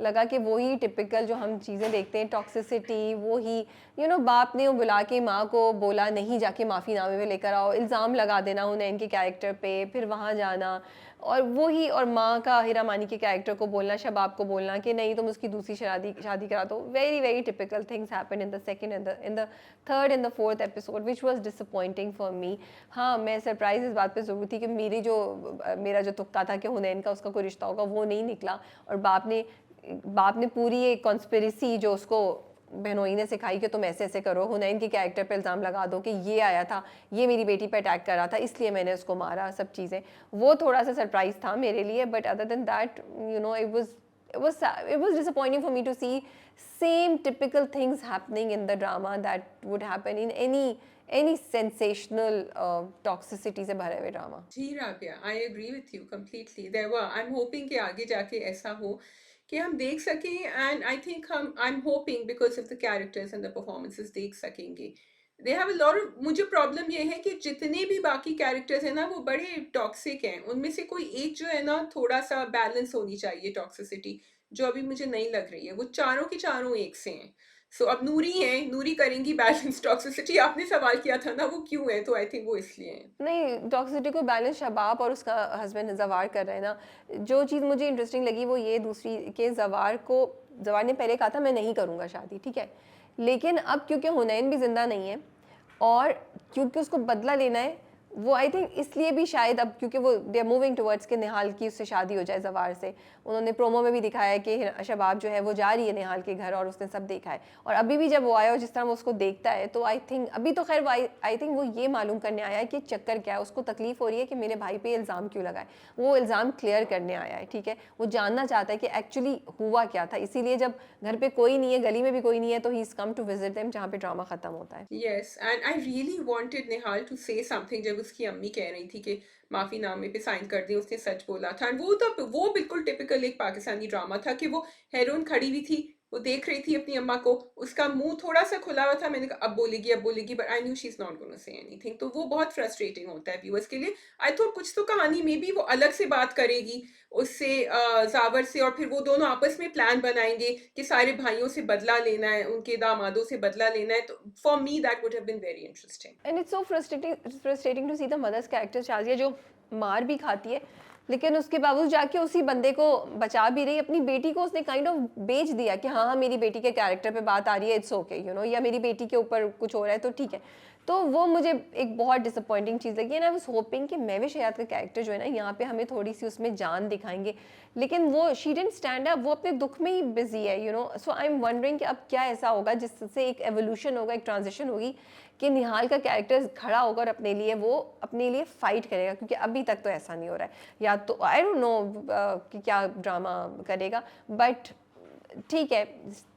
लगा कि वही टिपिकल जो हम चीज़ें देखते हैं, टॉक्सिसिटी, वो ही बाप ने वो बुला के माँ को बोला नहीं जाके माफ़ीनामे में लेकर आओ, इल्ज़ाम लगा देना उन्हें इनके कैरेक्टर पे, फिर वहाँ जाना और वो ही, और माँ का हीरा मानी के कैरेक्टर को बोलना, शबाब को बोलना कि नहीं तुम उसकी दूसरी शादी शादी करा दो. Very very typical things happen in the second and in the third and the fourth episode which was disappointing for me. हाँ, मैं सरप्राइज इस बात पे ज़रूर थी कि मेरा जो तुक्का था कि हुनैन का उसका कोई रिश्ता होगा वो नहीं निकला, और बाप ने पूरी एक कॉन्स्पिरेसी जो उसको बहनोई ने सिखाई कि तुम ऐसे ऐसे करो, हुनैन के कैरेक्टर पे इल्ज़ाम लगा दो कि ये आया था, ये मेरी बेटी पे अटैक कर रहा था, इसलिए मैंने उसको मारा, सब चीज़ें, वो थोड़ा सा सरप्राइज था मेरे लिए. But other than that it was disappointing for me to see same typical things happening in the drama that would happen in any sensational toxicity से भरे हुए ड्रामा. जी Rabia, I agree with you completely. I am hoping कि आगे जाके ऐसा हो कि हम देख सकें, and I think I am hoping because of the characters and the performances देख सकेंगे. They have a lot of, मुझे प्रॉब्लम ये है कि जितने भी बाकी कैरेक्टर्स हैं ना वो बड़े टॉक्सिक हैं. उनमें से कोई एक जो है ना थोड़ा सा बैलेंस होनी चाहिए टॉक्सिसिटी, जो अभी मुझे नहीं लग रही है. वो चारों के चारों एक से हैं. सो अब नूरी हैं, नूरी करेंगी बैलेंस टॉक्सिसिटी. आपने सवाल किया था ना वो क्यों है, तो आई थिंक वो इसलिए है. नहीं, टॉक्सिसिटी को बैलेंस शबाब और उसका हस्बैंड जवार कर रहे हैं ना. जो चीज़ मुझे इंटरेस्टिंग लगी वो ये दूसरी कि जवार ने पहले कहा था मैं नहीं करूँगा शादी, ठीक है, लेकिन अब क्योंकि हुनैन भी ज़िंदा नहीं है और क्योंकि उसको बदला लेना है, वो आई थिंक इसलिए भी शायद अब क्योंकि वो दे आर मूविंग टुवर्ड्स कि निहाल की उससे शादी हो जाए जवार से. उन्होंने प्रोमो में भी दिखाया है कि शबाब जो है वो जा रही है निहाल के घर और उसने सब देखा है, और अभी भी जब वो आया और जिस तरह वो उसको देखता है तो आई थिंक अभी तो खैर आई थिंक वो ये मालूम करने आया है कि चक्कर क्या है, उसको तकलीफ हो रही है कि मेरे भाई पे इल्ज़ाम क्यों लगाए, वो इल्ज़ाम क्लियर करने आया है, ठीक है, वो जानना चाहता है कि एक्चुअली हुआ क्या था. इसीलिए जब घर पे कोई नहीं है, गली में भी कोई नहीं है, तो he is come to visit them, जहाँ पे ड्रामा ख़त्म होता है. Yes, and I really wanted Nihal to say something जब उसकी अम्मी कह रही थी कि माफीनामे पे साइन कर दिया, उसने सच बोला था. एंड वो बिल्कुल टिपिकल एक पाकिस्तानी ड्रामा था कि वो हेरोइन खड़ी हुई थी, वो देख रही थी अपनी अम्मा को, उसका मुंह थोड़ा सा खुला हुआ था. मैंने कहा अब बोलेगी, but I knew she is not gonna say anything. तो वो बहुत फ्रस्ट्रेटिंग होता है व्यूअर्स के लिए. आई थॉट कुछ तो कहानी में भी वो अलग से बात करेगी उससे, जावर से, और फिर वो दोनों आपस में प्लान बनाएंगे कि सारे भाइयों से बदला लेना है, उनके दामादों से बदला लेना है. तो for me that would have been very interesting. And it's so frustrating to see the mother's character. Shazia जो मार भी खाती है लेकिन उसके बावजूद जाके उसी बंदे को बचा भी रही. अपनी बेटी को उसने काइंड ऑफ बेच दिया कि हाँ हाँ मेरी बेटी के कैरेक्टर पे बात आ रही है, इट्स ओके या मेरी बेटी के ऊपर कुछ हो रहा है तो ठीक है. तो वो मुझे एक बहुत डिसअपॉइंटिंग चीज़ लगी. एंड आई वाज होपिंग कि महविश हयात का कैरेक्टर जो है ना यहाँ पे हमें थोड़ी सी उसमें जान दिखाएंगे, लेकिन वो शी डिडंट स्टैंड अप, वो अपने दुख में ही बिजी है. सो आई एम वंडरिंग कि अब क्या ऐसा होगा जिससे एक एवोल्यूशन होगा, एक ट्रांजिशन होगी कि निहाल का कैरेक्टर खड़ा होगा और अपने लिए फाइट करेगा, क्योंकि अभी तक तो ऐसा नहीं हो रहा है. या तो आई डोंट नो कि क्या ड्रामा करेगा, बट ठीक है.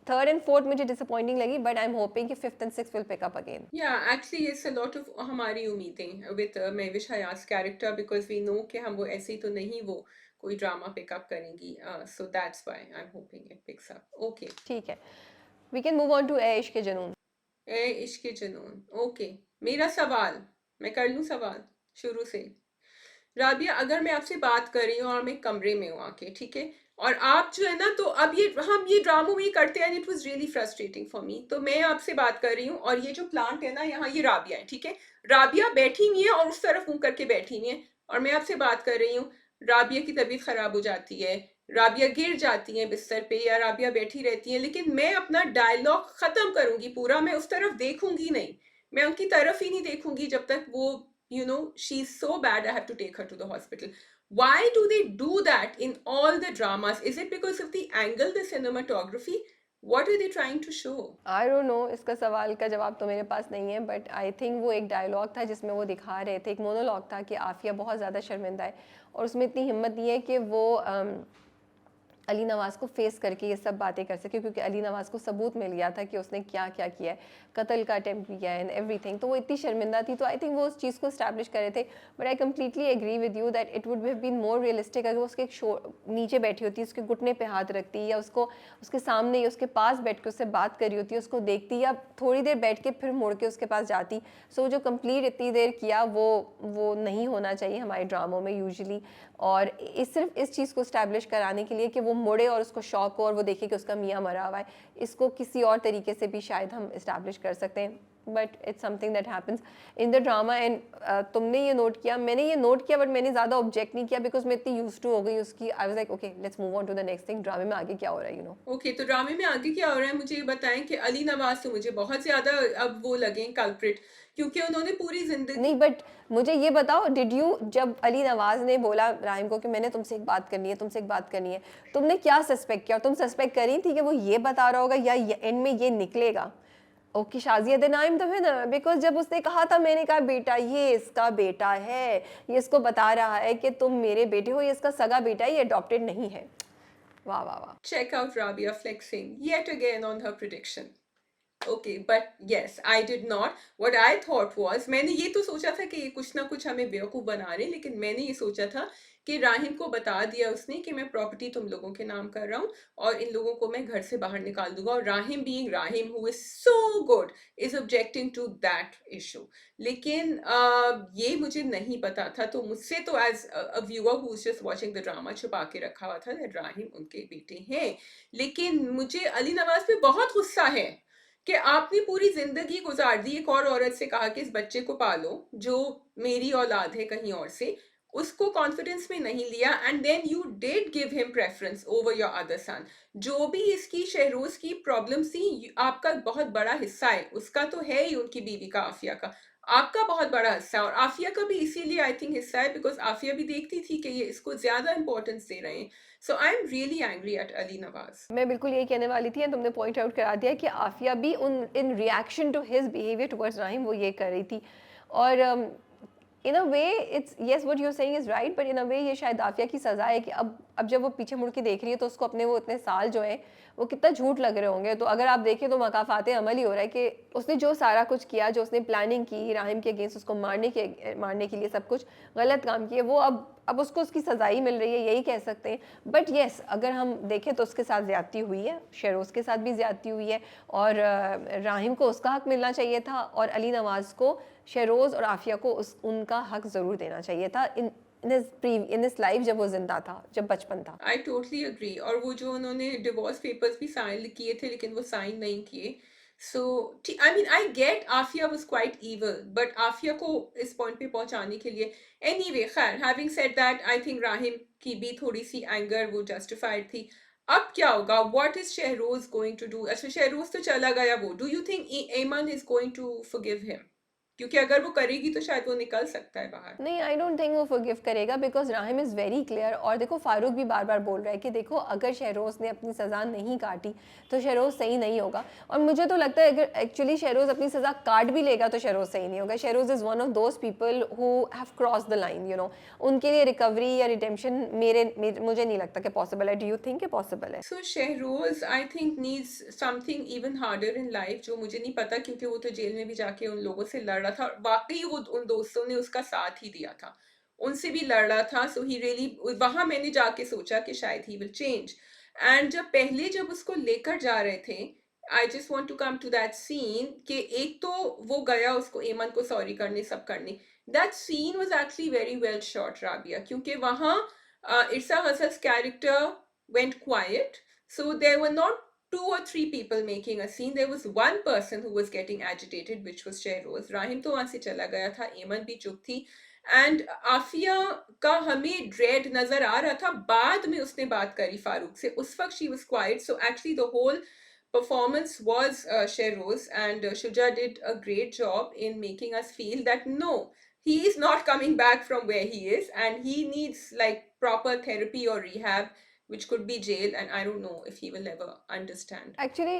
थर्ड एंड फोर्थ मुझे डिसअपॉइंटिंग लगी, बट आई एम होपिंग कि fifth and sixth will pick up again. Yeah, actually, it's a lot of हमारी उम्मीदें with महविश हयास कैरेक्टर, because we know कि हम वो ऐसे ही तो नहीं वो कोई ड्रामा पिकअप करेंगी. So that's why I'm hoping it picks up. Okay. ठीक है, we can move on to a Ishq ke जुनून. ए इश्क जुनून. ओके, मेरा सवाल, मैं कर लूँ सवाल शुरू से. राबिया, अगर मैं आपसे बात कर रही हूँ और मैं कमरे में हूँ आके, ठीक है, और आप जो है ना, तो अब ये हम ये ड्रामो में करते हैं, it was really frustrating for me. तो मैं आपसे बात कर रही हूँ और ये जो प्लांट है ना यहाँ, ये राबिया है, ठीक है. राबिया बैठी हुई है और उस तरफ मुंह करके बैठी हुई है, और मैं आपसे बात कर रही हूँ. राबिया की तबीयत खराब हो जाती है, राबिया गिर जाती है बिस्तर पे, या राबिया बैठी रहती है, लेकिन मैं अपना डायलॉग खत्म करूंगी पूरा, मैं उस तरफ देखूंगी नहीं, मैं उनकी तरफ ही नहीं देखूंगी जब तक वो, she's so bad, I have to take her to the hospital. Why do they do that in all the dramas? Is it because of the angle, the cinematography? What are they trying to show? I don't know, इसका सवाल का जवाब तो मेरे पास नहीं है, but I think वो एक डायलॉग था जिसमें वो दिखा रहे थे, एक मोनोलॉग था कि आफिया बहुत ज़्यादा शर्मिंदा है और उसमें इतनी हिम्मत नहीं है कि वो अली नवाज़ को फेस करके ये सब बातें कर सके, क्योंकि अली नवाज़ को सबूत मिल गया था कि उसने क्या क्या किया है, कत्ल का अटेम्प्ट किया है एंड एवरीथिंग। तो वो इतनी शर्मिंदा थी, तो आई थिंक वो उस चीज़ को इस्टेब्लिश कर रहे थे। But I completely agree with you that it would have been more realistic अगर वो उसके नीचे बैठी होती, उसके घुटने पे हाथ रखती, या उसको उसके सामने उसके पास बैठ के उससे बात करी होती, उसको देखती, या थोड़ी देर बैठ के फिर मुड़ के उसके पास जाती। सो जो कंप्लीट इतनी देर किया वो नहीं होना चाहिए हमारे ड्रामों में यूजुअली। और सिर्फ इस चीज़ को इस्टेब्लिश कराने के लिए कि वो मुड़े और उसको शौक हो और वो देखे कि उसका मियाँ मरा हुआ है, इसको किसी और तरीके से भी शायद हम इस्टेब्लिश कर सकते हैं। But it's something that happens in the drama. And तुमने ये नोट किया, मैंने ये नोट किया, बट मैंने ज़्यादा ऑब्जेक्ट नहीं किया बिकॉज मैं इतनी यूज टू हो गई उसकी। I was like okay let's move on to the next thing, ड्रामे में आगे क्या हो रहा है, यू नो। ओके, तो ड्रामे में आगे क्या हो रहा है मुझे ये बताएं कि अली नवाज तो मुझे बहुत ज्यादा अब वो लगे कल्प्रिट, क्योंकि उन्होंने पूरी जिंदगी। नहीं बट मुझे ये बताओ, डिड यू, जब अली नवाज ने बोला राहिम को कि मैंने तुमसे एक बात करनी है, तुमसे एक बात करनी है, तुमने क्या सस्पेक्ट किया? और तुम सस्पेक्ट करी थी कि वो ये बता रहा होगा या एंड में ये निकलेगा okay Shazia then I am the winner? Because जब उसने कहा था, मैंने कहा बेटा ये इसका बेटा है, ये इसको बता रहा है कि तुम मेरे बेटे हो, ये इसका सगा बेटा है, ये अडॉप्टेड नहीं है। वाह वाह वाह। Check out Rabia flexing yet again on her prediction. Okay, but yes, I did not. What I thought was, मैंने ये तो सोचा था कि ये कुछ ना कुछ हमें बेवकूफ़ बना रहे हैं, लेकिन मैंने ये सोचा था कि राहिम को बता दिया उसने कि मैं प्रॉपर्टी तुम लोगों के नाम कर रहा हूँ और इन लोगों को मैं घर से बाहर निकाल दूंगा, और Rahim being Rahim who is so good is objecting to that issue. लेकिन ये मुझे नहीं पता था, तो मुझसे तो as a viewer who is just watching the drama छुपा के रखा हुआ था दैट राहिम उनके बेटे हैं। लेकिन मुझे अली नवाज पे बहुत गुस्सा है कि आपने पूरी जिंदगी गुजार दी एक और औरत से कहा कि इस बच्चे को पालो जो मेरी औलाद है कहीं और से, उसको कॉन्फिडेंस में नहीं लिया, and then you did give him preference over your other son. जो भी इसकी शहरोज की प्रॉब्लम थी, आपका बहुत बड़ा हिस्सा है, उसका तो है ही उनकी बीवी का आफिया का, आपका बहुत बड़ा हिस्सा है, और आफिया का भी इसीलिए आई थिंक हिस्सा है बिकॉज आफिया भी देखती थी कि ये इसको ज्यादा इंपॉर्टेंस दे रहे हैं। So I am really angry at Ali Nawaz. मैं बिल्कुल यही कहने वाली थी, तुमने पॉइंट आउट करा दिया कि आफिया भी उन in reaction to his behaviour towards Rahim वो ये कर रही थी। और in a way it's yes what you saying is right, but in a way ये शायद आफिया की सज़ा है कि अब जब वो पीछे मुड़ के देख रही है तो उसको अपने वो इतने साल जो हैं वो कितना झूठ लग रहे होंगे। तो अगर आप देखें तो मकाफात अमल ही हो रहा है कि उसने जो सारा कुछ किया, जो उसने प्लानिंग की राहिम के अगेंस्ट उसको मारने के लिए सब कुछ गलत काम किए, वो अब उसको उसकी सज़ा ही मिल रही है, यही कह सकते हैं। बट येस अगर हम देखें तो उसके साथ ज़्यादती हुई है, शेरोज़ के साथ भी ज़्यादती हुई है, और राहिम को उसका हक मिलना चाहिए था, और अली नवाज़ को शेरोज़ और आफिया को उनका हक ज़रूर देना चाहिए था इन इस लाइफ जब वो जिंदा था, जब बचपन था। I totally agree. और वो जो उन्होंने डिवोर्स पेपर्स भी साइन किए थे लेकिन वो साइन नहीं किए। So I mean I get Afia was quite evil, but Afia को इस पॉइंट पे पहुंचाने के लिए एनीवे, खैर having said that I think Rahim की भी थोड़ी सी एंगर वो जस्टिफाइड थी। अब क्या होगा? What is Shahroz going to do? अच्छा, शहरोज तो चला गया, वो do you think Eman is going to forgive him? क्योंकि अगर वो करेगी तो शायद वो निकल सकता है बाहर। नहीं आई डोंट थिंक वो फॉरगिव करेगा because Rahim is very clear. और देखो फारूक भी बार बार बोल रहा है कि देखो अगर शहरोज़ ने अपनी सज़ा नहीं काटी तो शहरोज़ सही नहीं होगा। और मुझे तो लगता है अगर एक्चुअली शहरोज़ अपनी सज़ा काट भी लेगा तो शहरोज़ सही नहीं होगा। Shahroz is one of those people who have cross the line, you know. उनके लिए रिकवरी या रिडेम्पशन मुझे नहीं लगता कि पॉसिबल है। डू यू थिंक पॉसिबल है? So Shehroz, I think needs something even harder in life, जो मुझे नहीं पता क्योंकि वो तो जेल में भी जाके उन लोगों से लड़ रहा था, और वाकई वो उन दोस्तों ने उसका साथ ही दिया था, उनसे भी लड़ रहा था। सो ही रियली, वहां मैंने जाके सोचा कि शायद ही विल चेंज। एंड जब उसको लेकर जा रहे थे, I just want to come to that scene कि एक तो वो गया उसको एमन को सॉरी करने, सब करने, that scene was actually very well shot Rabia, क्योंकि वहां इर्सा हसन's character went quiet. So there were not two or three people making a scene. There was one person who was getting agitated, which was Shehroz. Rahim तो वहां से चला गया था, एमन भी चुप थी, एंड आफिया का हमें ड्रेड नजर आ रहा था। बाद में उसने बात करी फारूक से, उस वक्त she was quiet. So actually the whole performance was Shehroz, and Shuja did a great job in making us feel that no, he is not coming back from where he is, and he needs like proper therapy or rehab, which could be jail, and I don't know if he will ever understand. Actually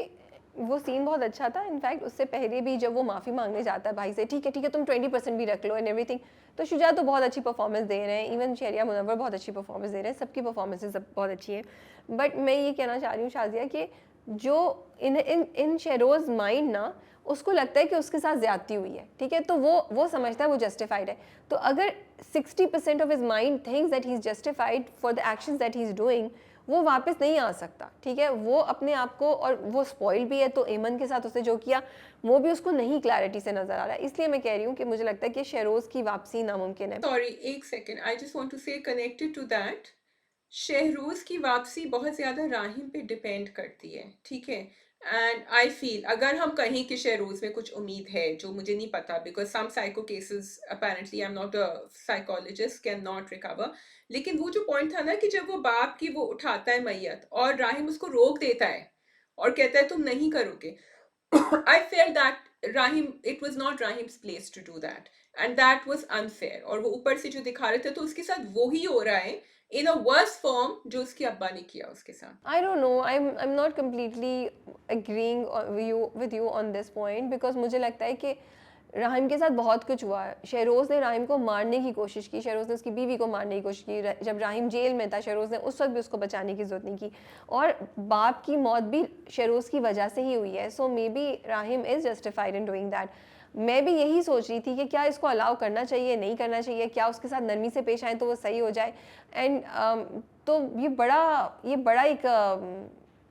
वो scene बहुत अच्छा था। In fact उससे पहले भी जब वो माफ़ी मांगने जाता है भाई से, ठीक है तुम 20% भी रख लो एंड एवरीथिंग, तो शुजा तो बहुत अच्छी परफॉर्मेंस दे रहे हैं, इवन शहरिया मुनव्वर बहुत अच्छी परफॉर्मेंस दे रहे हैं, सबकी परफॉर्मेंसेज बहुत अच्छी हैं। बट मैं ये कहना चाह रही हूँ शाजिया कि जो इन इन इन शहरोज़ माइंड ना, उसको लगता है कि उसके साथ ज़्यादती हुई है, ठीक है, तो वो समझता है वो जस्टिफाइड है। तो अगर 60% of his mind thinks that he is justified for the actions that he is doing, वो वापस नहीं आ सकता, ठीक है, वो अपने आप को, और वो स्पॉइल भी है, तो एमन के साथ उसने जो किया वो भी उसको नहीं क्लैरिटी से नज़र आ रहा है। इसलिए मैं कह रही हूँ कि मुझे लगता है कि शहरोज़ की वापसी नामुमकिन है। सॉरी, एक second, I just want to say connected to that, Shahroz की वापसी बहुत ज़्यादा राहिम पे डिपेंड करती है, ठीक है? एंड आई फील अगर हम कहें कि शहरोज़ में कुछ उम्मीद है, जो मुझे नहीं पता, because some psycho cases apparently, I am not a psychologist, can not recover, लेकिन वो जो पॉइंट था ना कि जब वो बाप की वो उठाता है मैयत और राहिम उसको रोक देता है और कहता है तुम नहीं करोगे। I felt that it was not Rahim's place to do that, and that was unfair. और वो ऊपर से जो दिखा रहे थे तो उसके साथ वो ही हो रहा है in a worse form जो उसके अब्बा ने किया उसके साथ। I don't know. I'm not completely agreeing with you on this point, because मुझे लगता है कि राहिम के साथ बहुत कुछ हुआ है। शहरोज़ ने राहिम को मारने की कोशिश की, शहरोज़ ने उसकी बीवी को मारने की कोशिश की। जब राहिम जेल में था, शहरोज़ ने उस वक्त भी उसको बचाने की ज़रूरत नहीं की, और बाप की मौत भी शहरोज़ की वजह से ही हुई है। So may be Rahim is justified in doing that. मैं भी यही सोच रही थी कि क्या इसको अलाउ करना चाहिए, नहीं करना चाहिए, क्या उसके साथ नरमी से पेश आए तो वो सही हो जाए। एंड तो ये बड़ा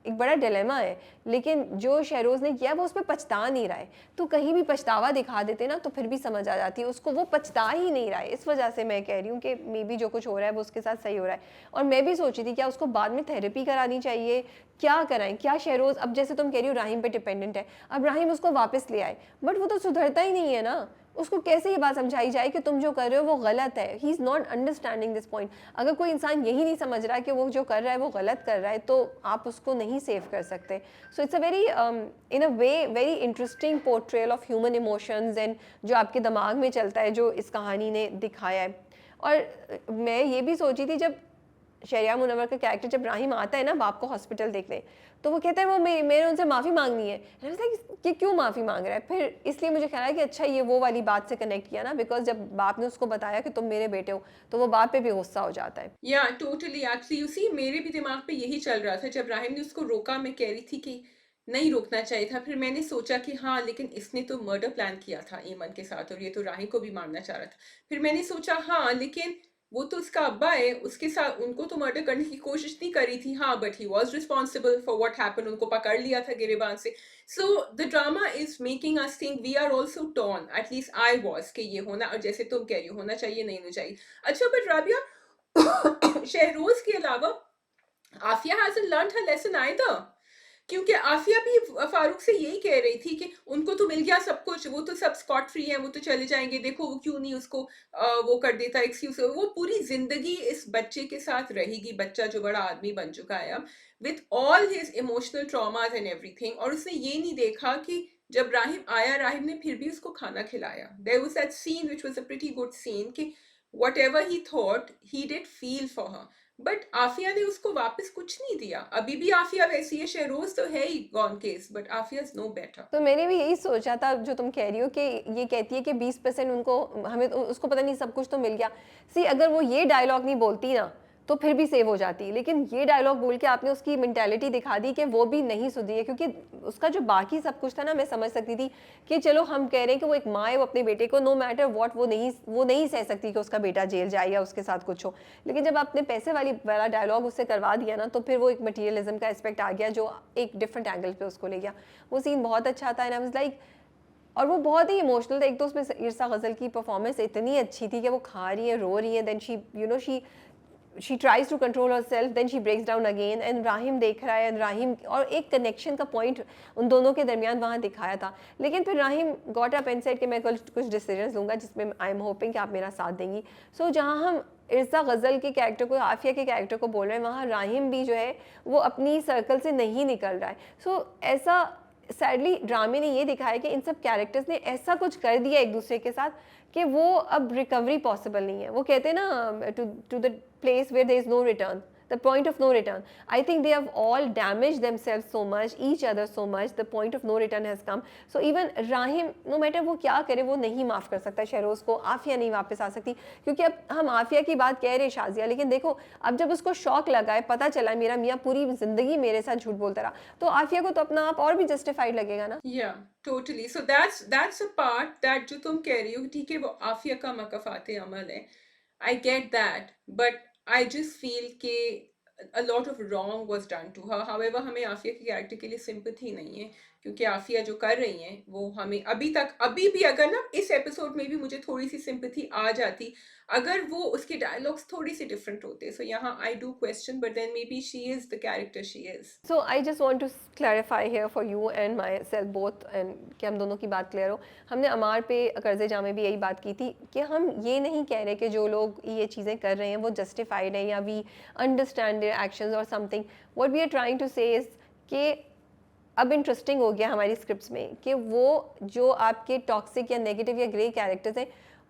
एक बड़ा डिलेमा है। लेकिन जो शहरोज़ ने किया वो उस पे पछता नहीं रहा है, तो कहीं भी पछतावा दिखा देते ना तो फिर भी समझ आ जाती है उसको, वो पछता ही नहीं रहा है। इस वजह से मैं कह रही हूँ कि मे बी जो कुछ हो रहा है वो उसके साथ सही हो रहा है। और मैं भी सोच रही थी क्या उसको बाद में थेरेपी करानी चाहिए, क्या कराएं, क्या शहरोज़, अब जैसे तुम कह रही हो राहिम पे डिपेंडेंट है, अब राहिम उसको वापस ले आए, बट वो तो सुधरता ही नहीं है ना। उसको कैसे ये बात समझाई जाए कि तुम जो कर रहे हो वो गलत है। He is not understanding this point. अगर कोई इंसान यही नहीं समझ रहा है कि वो जो कर रहा है वो गलत कर रहा है, तो आप उसको नहीं सेव कर सकते। So it's a very in a way very interesting portrayal of human emotions, and जो आपके दिमाग में चलता है, जो इस कहानी ने दिखाया है। और मैं ये भी सोची थी, जब शहरिया मुनव्वर का कैरेक्टर जब राहिम आता है ना बाप को हॉस्पिटल देखने, तो वो कहता है वो मेरे उनसे माफ़ी मांगनी है। कि क्यों माफ़ी मांग रहा है फिर, इसलिए मुझे ख्याल है कि अच्छा ये वो वाली बात से कनेक्ट किया ना, बिकॉज जब बाप ने उसको बताया कि तुम मेरे बेटे हो, तो वो बाप पे भी गुस्सा हो जाता है। या टोटली, एक्चुअली यू सी मेरे भी दिमाग पे यही चल रहा था जब राहिम ने उसको रोका। मैं कह रही थी कि नहीं रोकना चाहिए था। फिर मैंने सोचा कि हाँ, लेकिन इसने तो मर्डर प्लान किया था ईमन के साथ और ये तो राहिम को भी मारना चाह रहा था। फिर मैंने सोचा हाँ, लेकिन वो तो उसका अब्बा है, उसके साथ उनको तो मर्डर करने की कोशिश नहीं करी थी। हाँ, but he was responsible for what happen, उनको पकड़ लिया था गिरेबान से। So the drama is making us think, we are also torn, at least I was, कि ये होना, और जैसे तुम कह रही हो होना चाहिए नहीं होना चाहिए। अच्छा, बट राबिया, शहरोज के अलावा Aafia hasn't learned her lesson either, क्योंकि आफिया भी फारूक से यही कह रही थी कि उनको तो मिल गया सब कुछ, वो तो सब स्कॉट फ्री है, वो तो चले जाएंगे, देखो वो क्यों नहीं उसको वो कर देता एक्सक्यूज। वो पूरी जिंदगी इस बच्चे के साथ रहेगी, बच्चा जो बड़ा आदमी बन चुका है अब, with all his emotional traumas and everything. और उसने ये नहीं देखा कि जब राहिम आया, राहिम ने फिर भी उसको खाना खिलाया। There was that scene which was a pretty good scene कि whatever he thought he did feel for her, but Afia ने उसको वापस कुछ नहीं दिया। अभी भी आफिया वैसी है, शहरोज तो है ही gone case, but Afia is no better. तो मैंने भी यही सोचा था जो तुम कह रही हो कि ये कहती है कि 20% उनको, हमें उसको पता नहीं सब कुछ तो मिल गया। सी अगर वो ये डायलॉग नहीं बोलती ना तो फिर भी सेव हो जाती, लेकिन ये डायलॉग बोल के आपने उसकी मेंटालिटी दिखा दी कि वो भी नहीं सुधरी है। क्योंकि उसका जो बाकी सब कुछ था ना, मैं समझ सकती थी कि चलो हम कह रहे हैं कि वो एक माँ है, वो अपने बेटे को नो मैटर वॉट वो नहीं सह सकती कि उसका बेटा जेल जाए या उसके साथ कुछ हो। लेकिन जब आपने पैसे वाला डायलॉग उससे करवा दिया ना, तो फिर वो एक मटीरियलिज्म का एस्पेक्ट आ गया जो एक डिफरेंट एंगल पे उसको ले गया। वो सीन बहुत अच्छा था एंड आई वाज लाइक, और वो बहुत ही इमोशनल था। एक तो उसमें इरसा गजल की परफॉर्मेंस इतनी अच्छी थी कि वो खा रही है, रो रही है, then she tries to control herself, then she breaks down again, and Rahim देख रहा है, and राहिम, और एक कनेक्शन का पॉइंट उन दोनों के दरमियान वहाँ दिखाया था। लेकिन फिर Rahim got up and said कि मैं कुछ डिसीजंस लूँगा जिसमें आई एम होपिंग कि आप मेरा साथ देंगी। सो जहाँ हम इरसा गज़ल के कैरेक्टर को, आफिया के कैरेक्टर को बोल रहे हैं, वहाँ राहिम भी जो है वो अपनी सर्कल से नहीं निकल रहा है। सो ऐसा सैडली ड्रामे ने ये दिखाया कि इन सब कैरेक्टर्स ने ऐसा कुछ कर दिया एक दूसरे के साथ कि वो अब रिकवरी पॉसिबल नहीं है। वो कहते हैं ना, to the place where there is no return, the point of no return. I think they have all damaged themselves so much, each other so much, the point of no return has come. So even Rahim, no matter वो क्या करे, वो नहीं माफ़ कर सकता शेरोज़ को, आफिया नहीं वापस आ सकती, क्योंकि अब हम आफिया की बात कह रहे शाजिया, लेकिन देखो अब जब उसको शौक लगा है, पता चला मेरा मियाँ पूरी ज़िंदगी मेरे साथ झूठ बोलता रहा, तो आफिया को तो अपना आप और भी जस्टिफाइड लगेगा ना. Yeah, totally. So that's a part that जो तुम कह रही हो कि ठीक है वो आफिया का मकफाते अमल है. I get that, but I just feel कि a lot of wrong was done to her. However, हमें आफिया की कैरेक्टर के लिए सिंपैथी नहीं है, क्योंकि आफिया जो कर रही हैं वो हमें अभी भी अगर ना इस एपिसोड में भी मुझे थोड़ी सी सिंपैथी आ जाती अगर वो उसके डायलॉग्स थोड़ी सी डिफरेंट होते. So यहाँ I do question, but then maybe she is the character she is. So I just want to clarify here for you and myself both, and कि हम दोनों की बात क्लियर हो. हमने अमार पे कर्ज़े जा में भी यही बात की थी कि हम ये नहीं कह रहे कि जो लोग ये चीज़ें कर रहे हैं वो जस्टिफाइड है या वी अंडरस्टैंड देयर एक्शंस और something. What we are trying to say is कि अब इंटरेस्टिंग हो गया हमारी स्क्रिप्ट्स में कि वो जो आपके टॉक्सिक या नेगेटिव या ग्रे कैरेक्टर्स हैं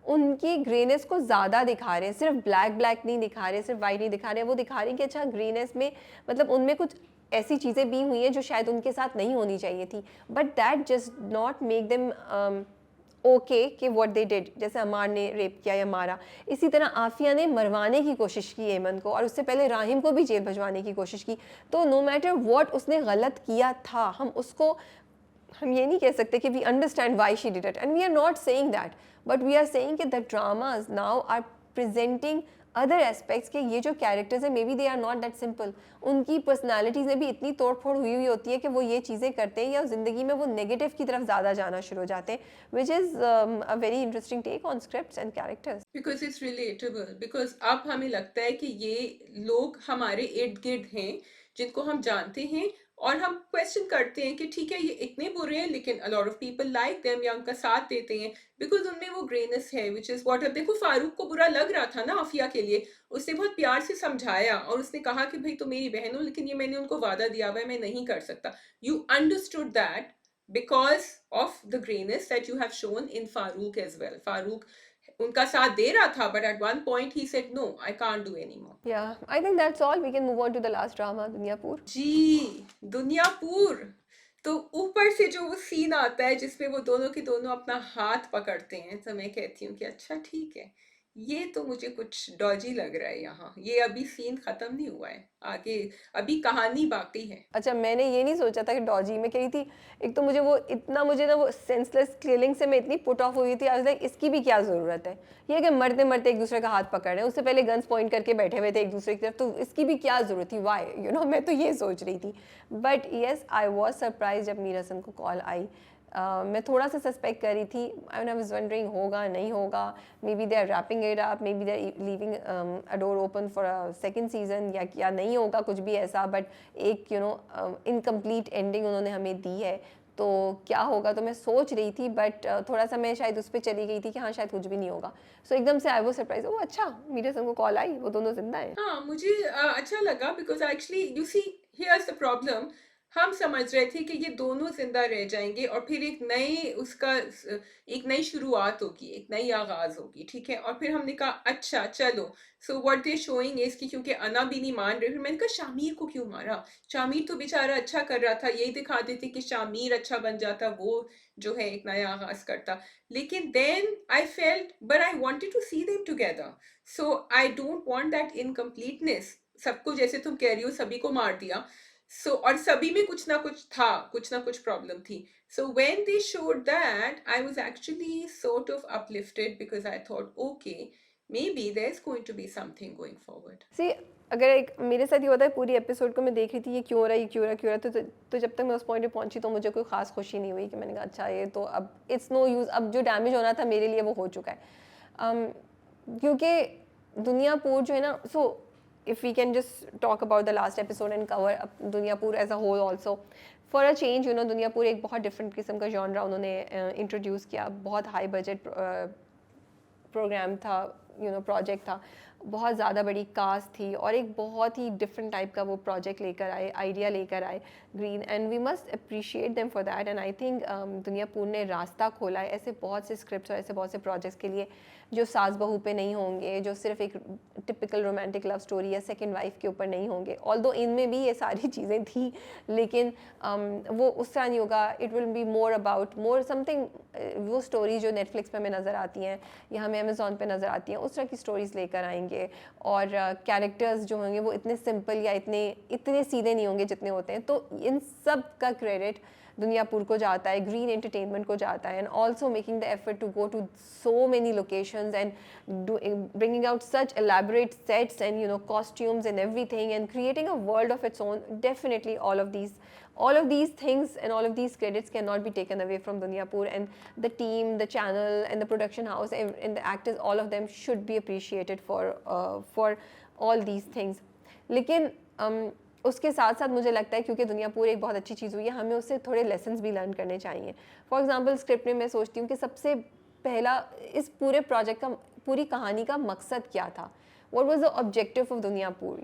उनकी ग्रेनेस को ज़्यादा दिखा रहे हैं, सिर्फ ब्लैक ब्लैक नहीं दिखा रहे, सिर्फ वाइट नहीं दिखा रहे, वो दिखा रहे हैं कि अच्छा ग्रेनेस में मतलब उनमें कुछ ऐसी चीज़ें भी हुई हैं जो शायद उनके साथ नहीं होनी चाहिए थी, but that just not make them okay कि व्हाट दे डिड. जैसे अमार ने रेप किया या मारा, इसी तरह आफिया ने मरवाने की कोशिश की एमन को, और उससे पहले राहिम को भी जेल भिजवाने की कोशिश की. तो नो मैटर व्हाट उसने गलत किया था, हम ये नहीं कह सकते कि we understand why she did it, and we are not saying that, but we are saying कि the dramas now are presenting other aspects के ये जो कैरेक्टर्स हैं may B they are not that simple, उनकी personalities में भी इतनी तोड़फोड़ हुई होती है कि वो ये चीज़ें करते हैं या ज़िंदगी में वो नेगेटिव की तरफ ज़्यादा जाना शुरू हो जाते हैं, which is a very interesting take on scripts and characters. Because it's relatable. Because अब हमें लगता है कि ये लोग हमारे इर्द गिर्द हैं जिनको हम जानते हैं और हम क्वेश्चन करते हैं कि ठीक है ये इतने बुरे हैं लेकिन a lot of people like them या उनका साथ देते हैं बिकॉज उनमें वो ग्रेनेस है which is what. अब देखो फारूक को बुरा लग रहा था ना आफिया के लिए, उसने बहुत प्यार से समझाया और उसने कहा कि भाई तो मेरी बहन हो लेकिन ये मैंने उनको वादा दिया हुआ है मैं नहीं कर सकता. You understood that because of the grayness that you have shown in Farouk as well. Farouk उनका साथ दे रहा था but at one point he said no I can't do anymore. Yeah, I think that's all. We can move on to the last drama, Dunyapur. जी दुनियापुर. तो ऊपर से जो वो scene आता है जिसमें वो दोनों के दोनों अपना हाथ पकड़ते हैं तो मैं कहती हूँ कि अच्छा ठीक है ये तो मुझे कुछ डॉजी लग रहा है. यहाँ ये अभी सीन खत्म नहीं हुआ है, आगे अभी कहानी बाकी है. अच्छा, मैंने ये नहीं सोचा था कि डॉजी में कह रही थी. एक तो मुझे ना वो सेंसलेस किलिंग से मैं इतनी पुट ऑफ हुई थी, आज लाइक इसकी भी क्या ज़रूरत है, ये कि मरते मरते एक दूसरे का हाथ पकड़ रहे हैं, उससे पहले गन्स पॉइंट करके बैठे हुए थे एक दूसरे की तरफ, तो इसकी भी क्या ज़रूरत थी, वाई मैं तो ये सोच रही थी. But yes I was surprise जब मीरा हसन को कॉल आई. मैं थोड़ा सा सस्पेक्ट कर रही थी. आई वाज वंडरिंग होगा नहीं होगा, may be they are wrapping it up, may be they are leaving a door open for a second season या क्या नहीं होगा कुछ भी ऐसा. बट एक इनकम्प्लीट एंडिंग उन्होंने हमें दी है, तो क्या होगा तो मैं सोच रही थी. बट थोड़ा सा मैं शायद उस पर चली गई थी कि हाँ शायद कुछ भी नहीं होगा. सो एकदम से आई वाज सरप्राइज, ओ अच्छा मीरा हसन को कॉल आई, वो दोनों जिंदा हैं. हाँ मुझे अच्छा लगा because actually you see here's the problem. हम समझ रहे थे कि ये दोनों जिंदा रह जाएंगे और फिर एक नई शुरुआत होगी, एक नई आगाज होगी, ठीक है. और फिर हमने कहा अच्छा चलो. So what they showing is कि क्योंकि अना भी नहीं मान रही, फिर मैंने कहा शामिर को क्यों मारा, शामिर तो बेचारा अच्छा कर रहा था, यही दिखा देते कि शामिर अच्छा बन जाता, वो जो है एक नया आगाज करता. लेकिन then I felt but I wanted to see them together. So I don't want that incompleteness. सबको जैसे तुम कह रही हो सभी को मार दिया. सो और सभी में कुछ ना कुछ था, कुछ ना कुछ प्रॉब्लम थी. So when they showed that I was actually sort of uplifted because I thought okay may be there is going to be something going forward. See अगर एक मेरे साथ ये होता है, पूरी एपिसोड को मैं देख रही थी ये क्यों हो रहा है, ये क्यों हो रहा है, क्यों हो रहा है, तो जब तक मैं उस पॉइंट पे पहुंची तो मुझे कोई खास खुशी नहीं हुई कि मैंने कहा अच्छा ये तो अब इट्स नो यूज़, अब जो डैमेज होना था मेरे लिए वो हो चुका है. क्योंकि दुनियापुर जो है ना, सो if we can just talk about the last episode and cover Duniyapur as a whole also. For a change Duniyapur एक बहुत different किस्म का genre उन्होंने introduce किया. बहुत high budget प्रोग्राम था, प्रोजेक्ट था, बहुत ज़्यादा बड़ी कास्ट थी और एक बहुत ही डिफरेंट टाइप का वो प्रोजेक्ट लेकर आए, आइडिया लेकर आए green, and we must appreciate them for that. And I think Duniyapur ने रास्ता खोला है ऐसे बहुत से स्क्रिप्ट्स और ऐसे बहुत से प्रोजेक्ट्स के लिए जो सास बहू पे नहीं होंगे, जो सिर्फ एक टिपिकल रोमांटिक लव स्टोरी या सेकंड वाइफ के ऊपर नहीं होंगे, ऑल्दो इनमें भी ये सारी चीज़ें थी, लेकिन वो उस तरह नहीं होगा. It will be more about more something, वो स्टोरी जो नेटफ्लिक्स पे हमें नज़र आती हैं या हमें अमेज़ॉन पे नज़र आती हैं, उस तरह की स्टोरीज़ लेकर आएंगे. और कैरेक्टर्स जो होंगे वो इतने सिंपल या इतने सीधे नहीं होंगे जितने होते हैं. तो इन सब का क्रेडिट दुनियापुर को जाता है, ग्रीन एंटरटेनमेंट को जाता है, and also making the effort to go to so many locations and bringing out such elaborate sets and costumes and everything and creating a world of its own. Definitely all of these things and all of these credits cannot be taken away from Dunyapur, and the team, the channel and the production house and the actors, all of them should be appreciated for all these things. लेकिन उसके साथ साथ मुझे लगता है क्योंकि दुनियापुर एक बहुत अच्छी चीज़ हुई है, हमें उससे थोड़े लेसन्स भी लर्न करने चाहिए. फॉर एग्जांपल स्क्रिप्ट में मैं सोचती हूँ कि सबसे पहला इस पूरे प्रोजेक्ट का, पूरी कहानी का मकसद क्या था. What was the objective of Duniyapur,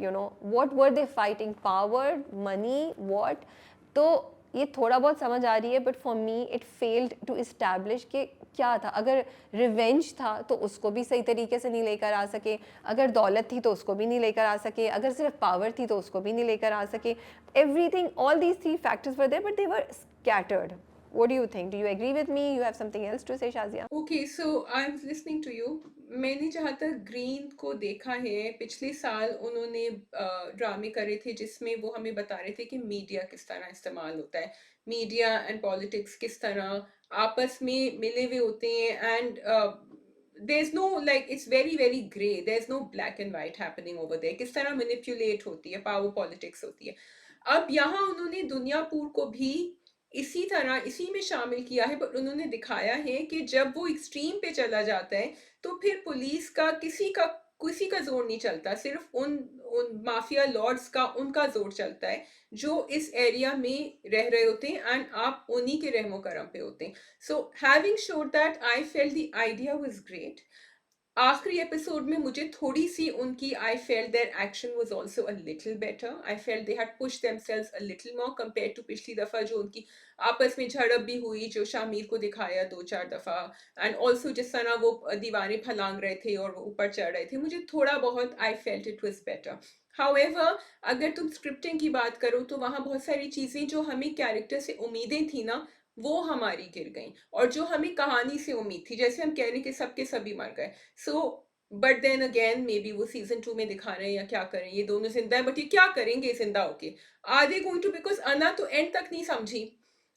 what were they fighting, power, money, what. तो ये थोड़ा बहुत समझ आ रही है, but for me it failed to establish कि क्या था. अगर रिवेंज था तो उसको भी सही तरीके से नहीं लेकर आ सके, अगर दौलत थी तो उसको भी नहीं लेकर आ सके, अगर सिर्फ पावर थी तो उसको भी नहीं लेकर आ सके. Everything, all these three factors were there but they were scattered. What do you think? Do you agree with me? You have something else to say, Shazia? Okay, so I'm listening to you. मैंने जहाँ तक green को देखा है, पिछले साल उन्होंने ड्रामे करे थे जिसमें वो हमें बता रहे थे कि मीडिया किस तरह इस्तेमाल होता है, मीडिया एंड पॉलिटिक्स किस तरह आपस में मिले हुए होते हैं, and there's no, like, it's very very gray, there's no black and white happening over there. किस तरह मैनिपुलेट होती है, पावर पॉलिटिक्स होती है. अब यहाँ उन्होंने दुनियापुर को भी इसी तरह इसी में शामिल किया है, पर उन्होंने दिखाया है कि जब वो एक्सट्रीम पे चला जाता है तो फिर पुलिस का किसी का जोर नहीं चलता, सिर्फ उन उन माफिया लॉर्ड्स का, उनका जोर चलता है जो इस एरिया में रह रहे होते हैं, एंड आप उन्हीं के रहमो करम पे होते हैं. So having showed that, I felt the idea was great. आखिरी एपिसोड में मुझे थोड़ी सी उनकी, I felt their action was also a little better. I felt they had push themselves a little more compare to पिछली दफा जो उनकी आपस में झड़प भी हुई, जो शामिर को दिखाया 2-4 दफा, एंड ऑल्सो जिस तरह वो दीवारें फलांग रहे थे और वो ऊपर चढ़ रहे थे, मुझे थोड़ा बहुत I felt it was better. However, अगर तुम स्क्रिप्टिंग की बात करो तो वहाँ बहुत सारी चीजें जो हमें कैरेक्टर से उम्मीदें थी ना, वो हमारी गिर गई, और जो हमें कहानी से उम्मीद थी, जैसे हम कह रहे हैं कि सबके सभी मर गए. So but then again maybe वो सीजन 2 में दिखा रहे हैं या क्या करें, ये दोनों जिंदा है, बट ये क्या करेंगे जिंदा होके. Are they going to, because Ana तो एंड तक नहीं समझी.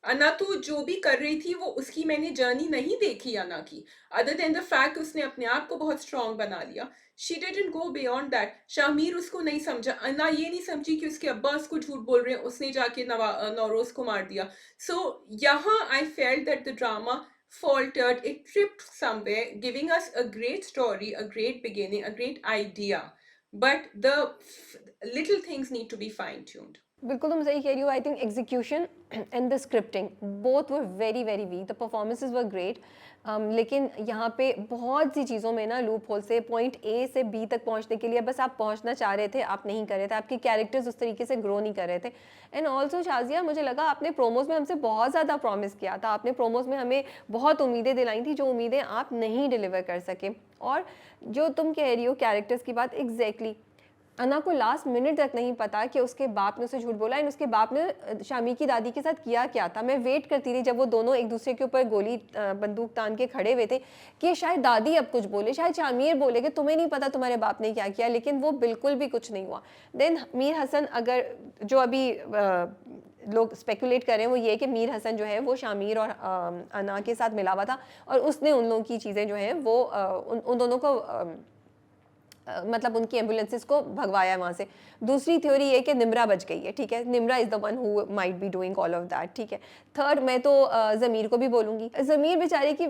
अना तो जो भी कर रही थी वो उसकी मैंने जर्नी नहीं देखी अना की, अदर देन द फैक्ट उसने अपने आप को बहुत स्ट्रांग बना लिया. She didn't go beyond that. Shamir उसको नहीं समझा, अना ये नहीं समझी कि उसके अब्बा उसको झूठ बोल रहे हैं, उसने जाके नौरोज को मार दिया. So yaha, I felt that the drama faltered, it tripped somewhere, giving us a great story, a great beginning, a great idea, but the little things need to be fine-tuned. बिल्कुल तुम सही कह रही हो. I think execution and the scripting both were very very weak. The performances were great, लेकिन यहाँ पे बहुत सी चीज़ों में ना लूप होल से पॉइंट ए से बी तक पहुँचने के लिए बस आप पहुँचना चाह रहे थे, आप नहीं कर रहे थे, आपके कैरेक्टर्स उस तरीके से ग्रो नहीं कर रहे थे. एंड ऑल्सो शाजिया, मुझे लगा आपने प्रोमोज में हमसे बहुत ज़्यादा प्रॉमिस किया था, आपने प्रोमोज में हमें बहुत उम्मीदें दिलाई थी, जो उम्मीदें आप नहीं डिलीवर कर सके. और जो तुम कह रही हो कैरेक्टर्स की बात, एग्जैक्टली अना को लास्ट मिनट तक नहीं पता कि उसके बाप ने उसे झूठ बोला, एंड उसके बाप ने शामी की दादी के साथ किया क्या था. मैं वेट करती थी जब वो दोनों एक दूसरे के ऊपर गोली बंदूक तान के खड़े हुए थे कि शायद दादी अब कुछ बोले, शायद शामीर बोले कि तुम्हें नहीं पता तुम्हारे बाप ने क्या किया, लेकिन वो बिल्कुल भी कुछ नहीं हुआ. देन मीर हसन, अगर जो अभी लोग स्पेकुलेट कर रहे हैं वो ये कि मीर हसन जो है वो शामीर और अना के साथ मिला हुआ था और उसने उन लोगों की चीज़ें जो हैं वो उन दोनों को मतलब उनकी एम्बुलेंसेस को भगवाया वहाँ से. दूसरी थ्योरी ये कि निम्रा बच गई है, ठीक है, Nimra is the one who might be doing all of that, ठीक है. थर्ड, मैं तो ज़मीर को भी बोलूँगी. ज़मीर बेचारे की,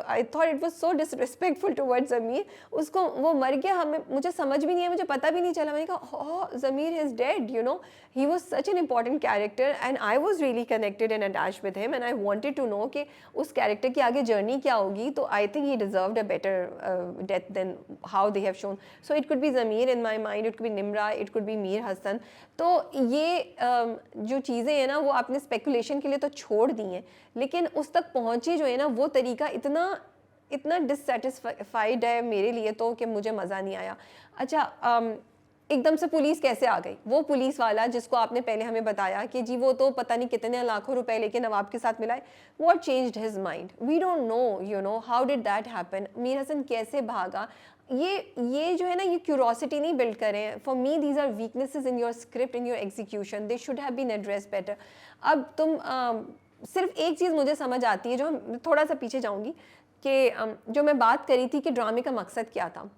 I thought it was so disrespectful towards Zameer. उसको वो मर गया, हमें मुझे समझ भी नहीं है, मुझे पता भी नहीं चला. मैंने कहा Zameer is dead, you know, he was such an important character and I was really connected and attached with him and I wanted to know कि उस कैरेक्टर की आगे जर्नी क्या होगी. तो I think he deserved a better death than how they have shown. So it could be Zamir in my mind, it could be Nimra, it could be Mir Hassan. तो ये जो चीज़ें हैं ना वो आपने स्पेकुलेशन के लिए तो छोड़ दी हैं, लेकिन उस तक पहुँचे जो है ना वो तरीका इतना इतना डिससेटिस्फाइड है मेरे लिए तो कि मुझे मज़ा नहीं आया। अच्छा, एकदम से पुलिस कैसे आ गई? वो पुलिस वाला जिसको आपने पहले हमें बताया कि जी वो तो पता नहीं कितने लाखों रुपए लेके नवाब के साथ मिला है, what changed his mind? We don't know, you know, how did that happen? Mir Hasan कैसे भागा? ये जो है ना, ये क्यूरोसिटी नहीं बिल्ड करें। For me these are weaknesses in your script, in your execution, they should have been address better. अब तुम सिर्फ एक चीज़ मुझे समझ आती है, जो हम थोड़ा सा पीछे जाऊंगी, कि जो मैं बात करी थी कि ड्रामे का मकसद क्या था।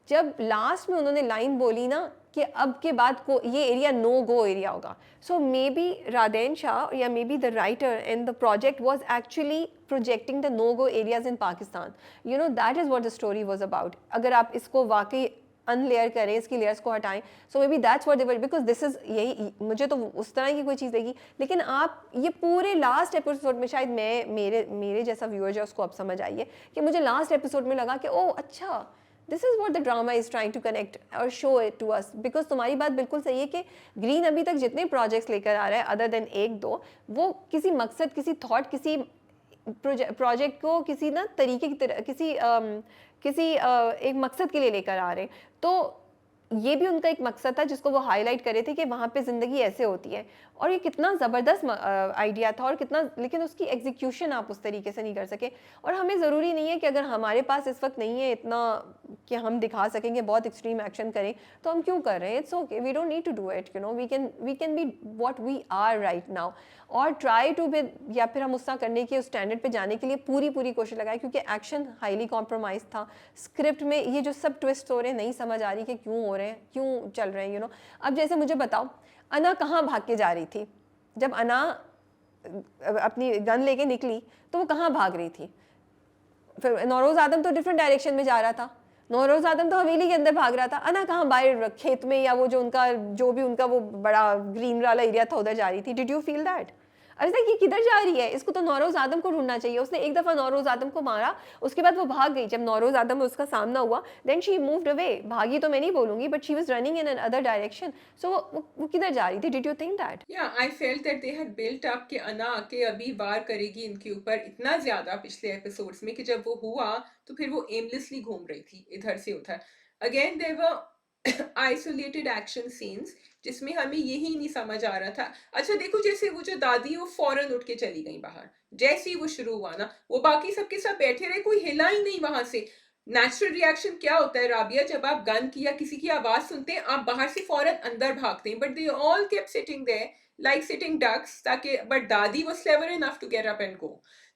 जब लास्ट में उन्होंने लाइन बोली ना कि अब के बाद को ये एरिया नो गो एरिया होगा, सो मे बी राधेन शाह या maybe the writer in the project was actually projecting the no go areas in Pakistan. You know, that is what the story was about. अगर आप इसको वाकई अनलेयर करें, इसकी लेयर्स को हटाएं, so may be that's what they were, because this is, यही मुझे तो उस तरह की कोई चीज़ लगी। लेकिन आप ये पूरे लास्ट एपिसोड में, शायद मेरे जैसा व्यूअर जो उसको अब समझ आई है, कि मुझे लास्ट एपिसोड में लगा कि ओह अच्छा, this is what the drama is trying to connect और show it to us. Because तुम्हारी बात बिल्कुल सही है कि ग्रीन अभी तक जितने प्रोजेक्ट्स लेकर आ रहा है, अदर देन एक दो, वो किसी मकसद, किसी थॉट, किसी प्रोजेक्ट को किसी ना तरीके की तरह, किसी एक मकसद के लिए लेकर आ रहे हैं। तो ये भी उनका एक मकसद था जिसको वो हाईलाइट करे थे कि वहाँ पे ज़िंदगी ऐसे होती है। और ये कितना ज़बरदस्त आइडिया था, और कितना, लेकिन उसकी एग्जीक्यूशन आप उस तरीके से नहीं कर सके। और हमें ज़रूरी नहीं है कि अगर हमारे पास इस वक्त नहीं है इतना कि हम दिखा सकेंगे बहुत एक्सट्रीम एक्शन करें, तो हम क्यों कर रहे हैं? It's okay, we don't need to do it, you know, we can be what we are right now, और ट्राई टू बी, या फिर हम उसका करने के, उस स्टैंडर्ड पे जाने के लिए पूरी कोशिश लगाए। क्योंकि एक्शन हाईली कॉम्प्रोमाइज था। स्क्रिप्ट में ये जो सब ट्विस्ट हो रहे हैं, नहीं समझ आ रही कि क्यों हो रहे हैं, क्यों चल रहे हैं, यू नो। अब जैसे मुझे बताओ, अना कहाँ भाग के जा रही थी? जब अना अपनी गन लेके निकली तो वो कहाँ भाग रही थी? फिर नौरोज़ आदम तो डिफरेंट डायरेक्शन में जा रहा था। नौरोज़ आदम तो हवेली के अंदर भाग रहा था। अना कहाँ बाहर खेत में, या वो जो उनका, जो भी उनका वो बड़ा ग्रीन वाला एरिया था, उधर जा रही थी? Did you feel that? अरे तक ये किधर जा रही है? इसको तो नौरोज़ आदम को ढूंढना चाहिए। उसने एक दफ़ा नौरोज़ आदम को मारा, उसके बाद वो भाग गई। जब नौरोज़ आदम उसका सामना हुआ, देन शी मूव्ड अवे। भागी तो मैं नहीं बोलूँगी, but she was running in an other direction. So वो किधर जा रही थी? Did you think that? Yeah, I felt that they had built up कि अना आके अभी वार करेगी इनके ऊपर इतना ज्यादा पिछले एपिसोड्स में, कि जब वो हुआ तो फिर वो एमलेसली घूम रही थी इधर से उधर। Again there were isolated action scenes जिसमें हमें यही नहीं समझ आ रहा था। अच्छा देखो, जैसे वो जो दादी, वो फौरन उठ के चली गई बाहर, जैसे ही वो शुरू हुआ ना, वो बाकी सबके साथ बैठे रहे, कोई हिला ही नहीं वहां से। नेचुरल रिएक्शन क्या होता है राबिया, जब आप गन की या किसी की आवाज सुनते हैं, आप बाहर से फौरन अंदर भागते हैं, but they all kept sitting there like sitting ducks, ताकि, but दादी was clever enough to get up and go.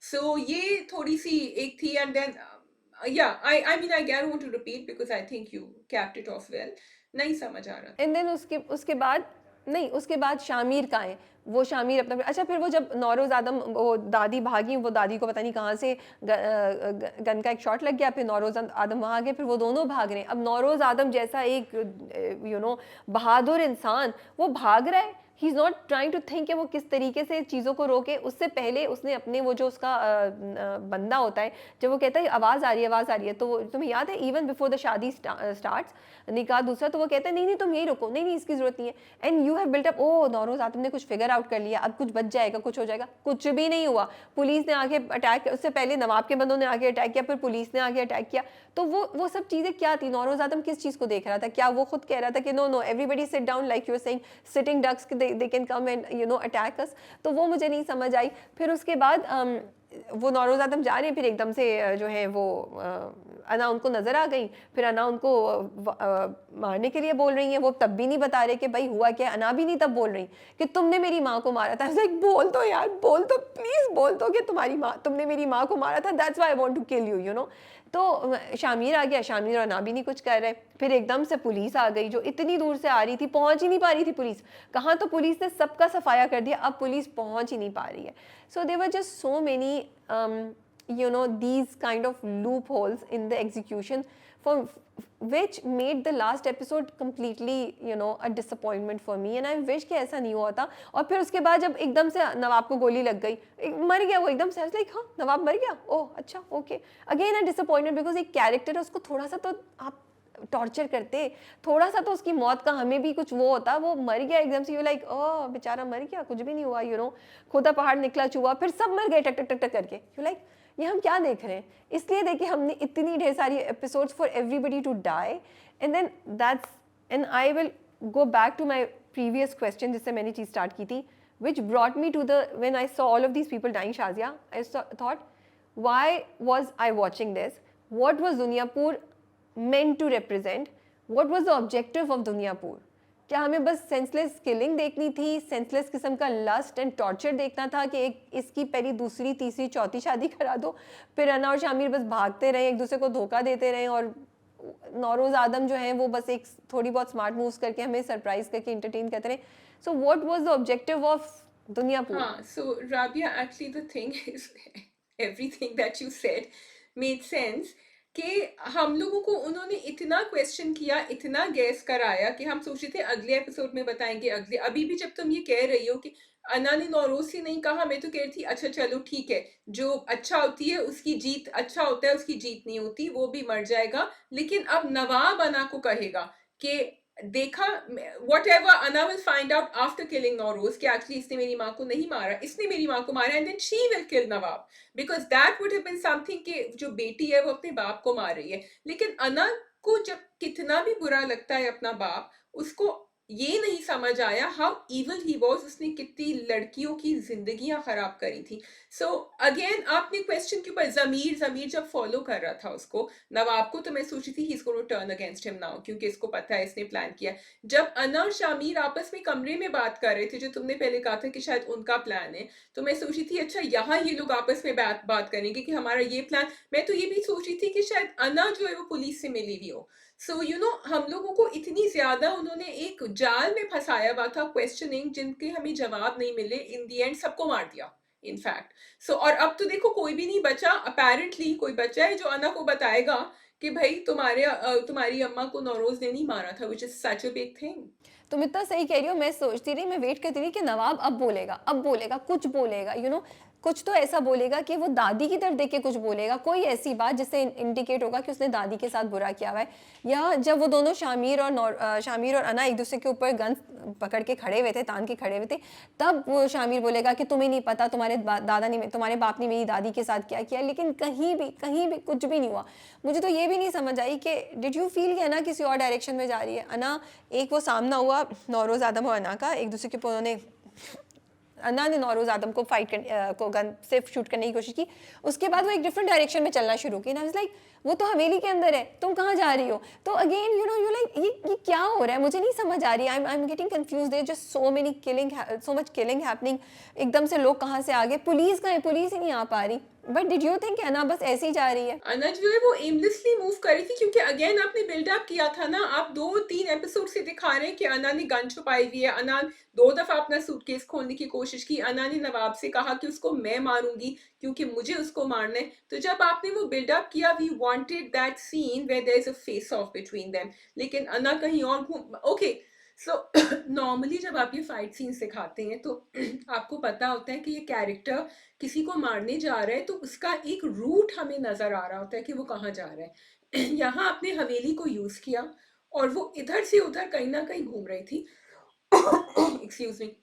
So ये थोड़ी सी एक थी, and then yeah, I mean I don't want to repeat because I think you capped it off well. नहीं समझ आ रहा था। एंड देन उसके उसके बाद, नहीं, उसके बाद शामिर का है। वो शामिर अपना, अच्छा फिर वो जब नौरोज़ आदम, वो दादी भागी, वो दादी को पता नहीं कहाँ से गन का एक शॉट लग गया, फिर नौरोज़ आदम वहाँ आ गए, फिर वो दोनों भाग रहे हैं। अब नौरोज़ आदम जैसा एक यू नो बहादुर इंसान, वो भाग रहा है। He is not trying to think कि वो किस तरीके से चीज़ों को रोके। उससे पहले उसने अपने वो जो उसका बंदा होता है, जब वो कहता है आवाज़ आ रही है, आवाज़ आ रही है, तो वो तुम्हें याद है, इवन बिफोर द शादी स्टार्ट्स, निकाह दूसरा, तो वो कहता है नहीं नहीं तुम यही रुको, नहीं नहीं इसकी ज़रूरत नहीं है। And you have built up, oh Nauroz Adam ने कुछ फिगर आउट कर लिया, अब कुछ बच जाएगा, कुछ हो जाएगा। कुछ भी नहीं हुआ। पुलिस ने आके अटैक, उससे पहले नवाब के बंदों ने आके अटैक किया, फिर पुलिस ने आके अटैक किया। तो वो सब चीज़ें क्या थी? नौरोज़ आदम किस चीज़ को देख रहा था? क्या वो खुद कह रहा था कि no no everybody sit down, like you are saying sitting ducks, they can come and you know attack us? तो वो मुझे नहीं समझ आई। फिर उसके बाद वो नौरोज़ आदम जा रहे हैं, फिर एकदम से जो है वो अना उनको नज़र आ गई। फिर अना उनको मारने के लिए बोल रही हैं। वो तब भी नहीं बता रहे कि भाई हुआ क्या। अना भी नहीं तब बोल रही कि तुमने मेरी माँ को मारा था। लाइक बोल दो यार, बोल दो प्लीज़, बोल दो कि तुमने मेरी माँ को मारा था, that's why I want to kill you, you know. तो शामिर आ गया, शामिर और अना भी नहीं कुछ कर रहे। फिर एकदम से पुलिस आ गई, जो इतनी दूर से आ रही थी, पहुंच ही नहीं पा रही थी पुलिस। कहाँ तो पुलिस ने सबका सफाया कर दिया, अब पुलिस पहुंच ही नहीं पा रही है। So there were just so many you know these kind of loopholes in the execution, for which made the last episode completely you know a disappointment for me, and I wish कि ऐसा नहीं हुआ था। और फिर उसके बाद जब एकदम से नवाब को गोली लग गई, मर गया वो एकदम से, लाइक हाँ नवाब मर गया, ओह अच्छा okay, again a disappointment, because एक कैरेक्टर है, उसको थोड़ा सा तो आप टॉर्चर करते, थोड़ा सा तो उसकी मौत का हमें भी कुछ वो होता। वो मर गया एकदम से, यू लाइक ओह बेचारा मर गया, कुछ भी नहीं हुआ, यू नो, खुदा पहाड़ निकला चूहा, फिर सब मर गए टक टक टक टक करके, यू लाइक ये हम क्या देख रहे हैं? इसलिए देखे हमने इतनी ढेर सारी episodes for everybody to die, and then that's, and I will go back to my previous question जिससे मैंने चीज़ स्टार्ट की थी, which brought me to the, when I saw all of these people dying, Shazia, thought, why was I watching this? What was Dunyapur meant to represent? What was the objective of Dunyapur? क्या हमें बस senseless killing देखनी थी, senseless किस्म का lust and torture देखना था कि एक इसकी पहली दूसरी तीसरी चौथी शादी करा दो, फिर अना और शामिर बस भागते रहे, एक दूसरे को धोखा देते रहे, और नौरोज आदम जो हैं वो बस एक थोड़ी बहुत स्मार्ट मूव्स करके हमें सरप्राइज करके एंटरटेन करते रहे. So what was the objective of Dunyapur? So Rabia, actually the thing is everything that you said made sense कि हम लोगों को उन्होंने इतना क्वेश्चन किया, इतना गैस कराया कि हम सोचे थे अगले एपिसोड में बताएंगे, अगले. अभी भी जब तुम ये कह रही हो कि अना ने नौरोज से नहीं कहा, मैं तो कह रही थी अच्छा चलो ठीक है, जो अच्छा होती है उसकी जीत, अच्छा होता है उसकी जीत नहीं होती, वो भी मर जाएगा. लेकिन अब नवाब अना को कहेगा कि देखा, whatever Anna will find out after killing Nowroz कि actually इसने मेरी माँ को नहीं मारा, इसने मेरी माँ को मारा, and then she will kill Nawab because that would have been something कि जो बेटी है वो अपने बाप को मार रही है. लेकिन अना को जब कितना भी बुरा लगता है अपना बाप, उसको ये नहीं समझ आया हाउ इवल ही वॉज, उसने कितनी लड़कियों की जिंदगियां खराब करी थी. सो अगेन आपने क्वेश्चन के ऊपर जमीर जब फॉलो कर रहा था उसको, नवाब को, तो मैं सोची थी he is going to turn against him now क्योंकि इसको पता है इसने प्लान किया. जब अना और शामिर आपस में कमरे में बात कर रहे थे, जो तुमने पहले कहा था कि शायद उनका प्लान है, तो मैं सोची थी अच्छा यहाँ ये लोग आपस में बात करेंगे कि हमारा ये प्लान. मैं तो ये भी सोची थी कि शायद अना जो है वो पुलिस से मिली हुई हो. सो यू नो हम लोगों को इतनी ज्यादा उन्होंने एक जाल में फंसाया हुआ था क्वेश्चनिंग, जिनके हमें जवाब नहीं मिले. इन दी एंड सबको मार दिया इनफैक्ट. सो और अब तो देखो कोई भी नहीं बचा, अपेरेंटली कोई बचा है जो अना को बताएगा कि भाई तुम्हारी अम्मा को नौरोज ने नहीं मारा था, which is such a big thing. तुम इतना सही कह रही हो. मैं सोचती रही, मैं वेट करती रही कि नवाब अब बोलेगा कुछ बोलेगा, यू नो, कुछ तो ऐसा बोलेगा कि वो दादी की तरफ देख के कुछ बोलेगा, कोई ऐसी बात जिससे इंडिकेट होगा कि उसने दादी के साथ बुरा किया हुआ है. या जब वो दोनों शामिर और अना एक दूसरे के ऊपर गन पकड़ के खड़े हुए थे, तान के खड़े हुए थे, तब वो शामिर बोलेगा कि तुम्हें नहीं पता, तुम्हारे बाप ने मेरी दादी के साथ क्या किया. लेकिन कहीं भी कुछ भी नहीं हुआ. मुझे तो ये भी नहीं समझ आई कि डिड यू फील कि अना किसी और डायरेक्शन में जा रही है. अना, एक वो सामना हुआ नौरोज आदम और अना का, एक दूसरे के ऊपर उन्होंने, अना ने नौरोज आदम को को गन से शूट करने की कोशिश की. उसके बाद वो एक डिफरेंट डायरेक्शन में चलना शुरू की. ना लाइक वो तो हवेली के अंदर है, तुम कहाँ जा रही हो. तो again you know you like ये क्या हो रहा है, मुझे नहीं समझ आ रही. I am getting confuse. There just so much killing happening. एकदम से लोग कहाँ से आ गए, पुलिस कहाँ है, पुलिस ही नहीं आ पा रही. बट डिड यू थिंक अना बस ऐसे ही जा रही है? अना जो है वो एमलेसली मूव कर रही थी क्योंकि अगेन आपने बिल्डअप किया था ना, आप 2-3 एपिसोड से दिखा रहे हैं कि अना ने गन छुपाई हुई है. अना 2 दफा अपना सूटकेस खोलने की कोशिश की. अना ने नवाब से कहा कि उसको मैं मारूंगी क्योंकि मुझे उसको मारना है. तो जब आपने वो बिल्डअप किया, we wanted that scene where there is a face off between them. लेकिन अना कहीं और घूम. ओके, सो नॉर्मली जब आप ये फाइट सीन्स दिखाते हैं तो आपको पता होता है कि ये कैरेक्टर किसी को मारने जा रहा है, तो उसका एक रूट हमें नजर आ रहा होता है कि वो कहाँ जा रहा है. यहाँ आपने हवेली को यूज किया और वो इधर से उधर कहीं ना कहीं घूम रही थी एक्सक्यूज मी,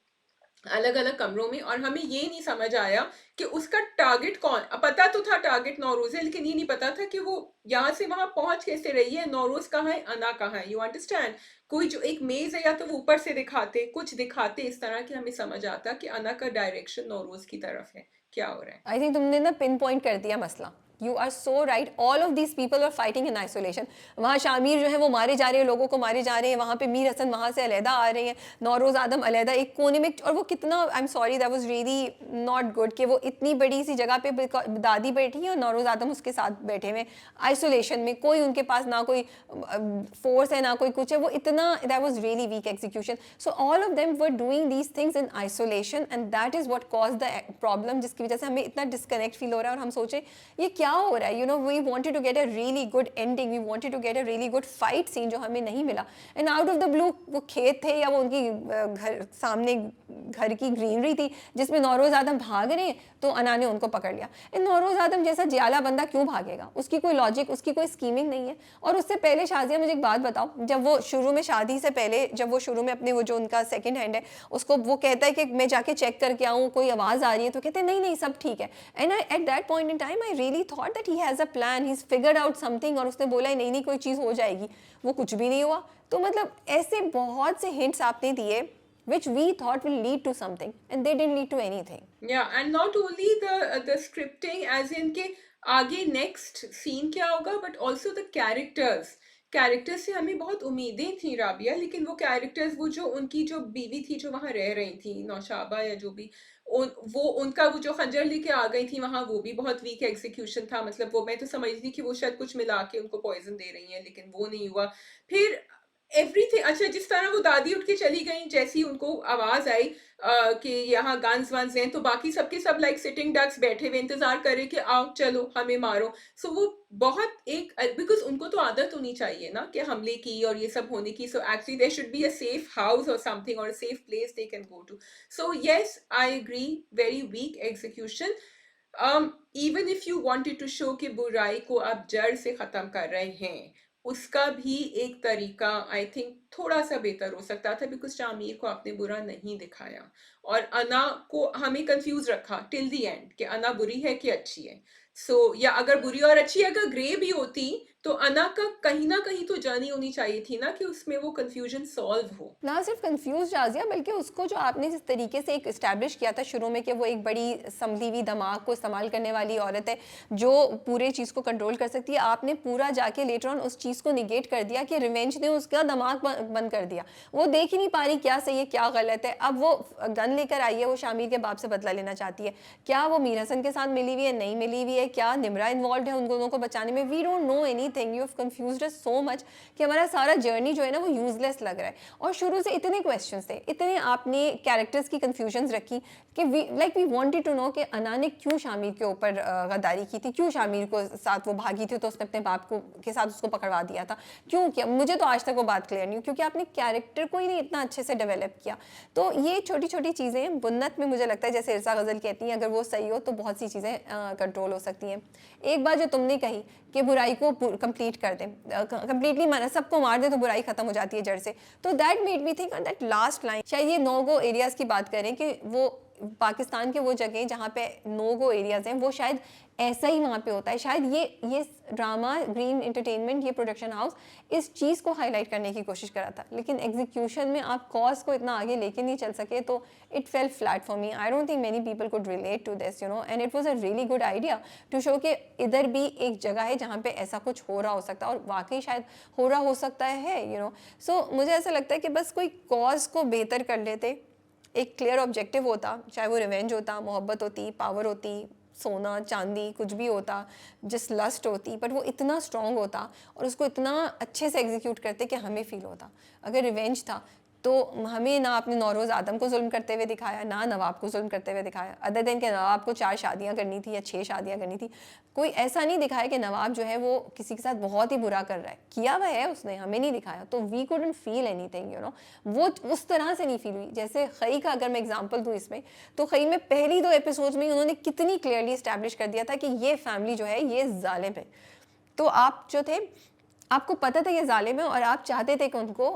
अलग अलग कमरों में. और हमें ये नहीं समझ आया कि उसका टारगेट कौन. पता तो था टारगेट नौरोज है, लेकिन ये नहीं पता था कि वो यहाँ से वहां पहुंच कैसे रही है. नौरोज कहाँ है, अना कहाँ है. You understand. कोई जो एक मेज है, या तो वो ऊपर से दिखाते, कुछ दिखाते इस तरह कि हमें समझ आता कि अना का डायरेक्शन नौरोज की तरफ है. क्या हो रहा है? आई थिंक तुमने ना पिन पॉइंट कर दिया मसला. You are so right. All of these people are fighting in isolation. वहाँ शामिर जो है वो मारे जा रहे हैं, लोगों को मारे जा रहे हैं. वहाँ पे मीर हसन वहाँ से अलहदा आ रहे हैं, नौरोज आदम अलहदा एक कोने में. और वो कितना, I am sorry, that was really not good कि वो इतनी बड़ी सी जगह पे दादी बैठी है और नौरोज आदम उसके साथ बैठे हुए आइसोलेशन में. कोई उनके पास ना कोई फोर्स है ना कोई कुछ है. वो इतना, that was really weak execution. So all of them were doing these things in isolation and that is what cause the problem, जिसकी वजह से हमें इतना डिस्कनेक्ट फील हो रहा है. और हम सोचे ये क्या क्या हो रहा है, we wanted to get a really good ending, we wanted to get a really good fight scene जो हमें नहीं मिला। And out of the blue वो खेत थे या वो उनकी घर सामने घर की ग्रीनरी थी जिसमें नौरोज आदम भाग रहे हैं, तो अना ने उनको पकड़ लिया। एंड नौरोज आदम जैसा जियाला बंदा क्यों भागेगा, उसकी कोई लॉजिक, उसकी कोई स्कीमिंग नहीं है। और उससे पहले शाजिया मुझे एक बात बताओ, जब वो शुरू में शादी से पहले, जब वो शुरू में अपने वो जो उनका सेकंड हैंड है उसको वो कहता है कि मैं जाके चेक करके आऊँ, कोई आवाज़ आ रही है, तो कहते हैं नहीं नहीं सब ठीक है। And I at that point in time I really thought that he has a plan, he is figured out something, और उसने बोला नहीं नहीं कोई चीज़ हो जाएगी, वो कुछ भी नहीं हुआ। तो मतलब ऐसे बहुत से हिंट्स आपने दिए which we thought will lead to something and they didn't lead to anything. Yeah, and not only the scripting as in के आगे next scene क्या होगा, but also the characters से हमें बहुत उम्मीदें थी राबिया, लेकिन वो characters, वो जो उनकी जो बीवी थी जो वहाँ रह रही थी, नौशाबा या जो भी, वो उनका वो जो खंजर लेके आ गई थी वहाँ, वो भी बहुत वीक एग्जीक्यूशन था। मतलब वो मैं तो समझती थी कि वो शायद कुछ मिला के उनको पॉइजन दे रही हैं, लेकिन वो नहीं हुआ। फिर एवरीथिंग, अच्छा जिस तरह वो दादी उठ के चली गई, जैसी उनको आवाज आई कि यहाँ गन्स वन्स हैं, तो बाकी सबके सब लाइक सिटिंग डक्स बैठे हुए इंतजार कर रहे कि आओ चलो हमें मारो। सो वो बहुत एक, बिकॉज उनको तो आदत होनी चाहिए ना कि हमले की और ये सब होने की। So actually there should be a safe house और समथिंग और a safe place they can go to. So yes, I agree, very weak execution. Even if you wanted to show कि बुराई को आप जड़ से खत्म कर रहे हैं, उसका भी एक तरीका आई थिंक थोड़ा सा बेहतर हो सकता था, बिकॉज शामिर को आपने बुरा नहीं दिखाया और अना को हमें कंफ्यूज रखा टिल द एंड कि अना बुरी है कि अच्छी है। सो या अगर बुरी और अच्छी अगर ग्रे भी होती, तो अना का कहीं ना कहीं तो जर्नी होनी चाहिए थी ना, कि उसमें वो कंफ्यूजन सॉल्व हो। ना सिर्फ कंफ्यूज राजिया, बल्कि उसको जो आपने जिस तरीके से एक इस्टेब्लिश किया था शुरू में कि वो एक बड़ी समझी हुई दिमाग को इस्तेमाल करने वाली औरत है जो पूरे चीज़ को कंट्रोल कर सकती है, आपने पूरा जाके लेटर ऑन उस चीज़ को निगेट कर दिया कि रिवेंज ने उसका दिमाग बंद कर दिया। वो देख ही नहीं पा रही क्या सही है क्या गलत है। अब वो गन लेकर आई है, वो शामिर के बाप से बदला लेना चाहती है। क्या वो मीर हसन के साथ मिली हुई है, नहीं मिली हुई है, क्या निमरा इन्वॉल्व है उन दोनों को बचाने में, we don't know anything. You have confused us so much कि हमारा सारा जर्नी जो है ना वो यूजलेस लग रहा है। और शुरू से इतने क्वेश्चंस थे, इतने आपने कैरेक्टर्स की कंफ्यूजन्स रखी कि वी वांटेड टू नो कि अना ने क्यों शामिर के ऊपर गद्दारी की थी, क्यों शामिर को साथ वो भागी थी तो उसने अपने बाप को के साथ उसको पकड़वा दिया था, क्यों किया। मुझे तो आज तक वो बात क्लियर नहीं हुई क्योंकि आपने कैरेक्टर को ही नहीं इतना अच्छे से डेवलप किया। तो ये छोटी छोटी चीज़ें बुन्नत में मुझे लगता है, जैसे इरसा गज़ल कहती हैं, अगर वो सही हो तो बहुत सी चीज़ें कंट्रोल हो सकती हैं। एक बात जो तुमने कही कि बुराई को कंप्लीट कर दें, कंप्लीटली माना सबको मार दें तो बुराई खत्म हो जाती है जड़ से, तो that made me think that last line, शायद ये नो गो एरियाज़ की बात करें कि वो पाकिस्तान के वो जगह जहाँ पे नो गो एरियाज़ हैं वो शायद ऐसा ही वहाँ पे होता है। शायद ये ड्रामा ग्रीन एंटरटेनमेंट, ये प्रोडक्शन हाउस इस चीज़ को हाईलाइट करने की कोशिश करा था, लेकिन एग्जीक्यूशन में आप कॉज को इतना आगे लेके नहीं चल सके, तो it fell flat for me. I don't think many people could relate to this, you know, and it was a really good idea to show कि इधर भी एक जगह है जहाँ पे ऐसा कुछ हो रहा हो सकता है और वाकई शायद हो रहा हो सकता है, यू नो। सो मुझे ऐसा लगता है कि बस कोई कॉज को बेहतर कर लेते, एक क्लियर ऑब्जेक्टिव होता, चाहे वो रिवेंज होता, मोहब्बत होती, पावर होती, सोना चांदी कुछ भी होता, जस्ट लस्ट होती, बट वो इतना स्ट्रॉन्ग होता और उसको इतना अच्छे से एग्जीक्यूट करते कि हमें फील होता। अगर रिवेंज था तो हमें ना अपने नौरोज़ आदम को जुल्म करते हुए दिखाया, ना नवाब को जुल्म करते हुए दिखाया, अदर दिन के नवाब को 4 शादियां करनी थी या 6 शादियां करनी थी, कोई ऐसा नहीं दिखाया कि नवाब जो है वो किसी के साथ बहुत ही बुरा कर रहा है, किया हुआ है उसने, हमें नहीं दिखाया, तो we couldn't feel anything, you know. वो उस तरह से नहीं फील हुई। जैसे खई का अगर मैं एग्जाम्पल दूँ इसमें, तो खई में पहली 2 एपिसोड्स में उन्होंने कितनी क्लियरली इस्टेब्लिश कर दिया था कि ये फैमिली जो है ये जालिम है। तो आप जो थे, आपको पता था ये जालिम है और आप चाहते थे कि उनको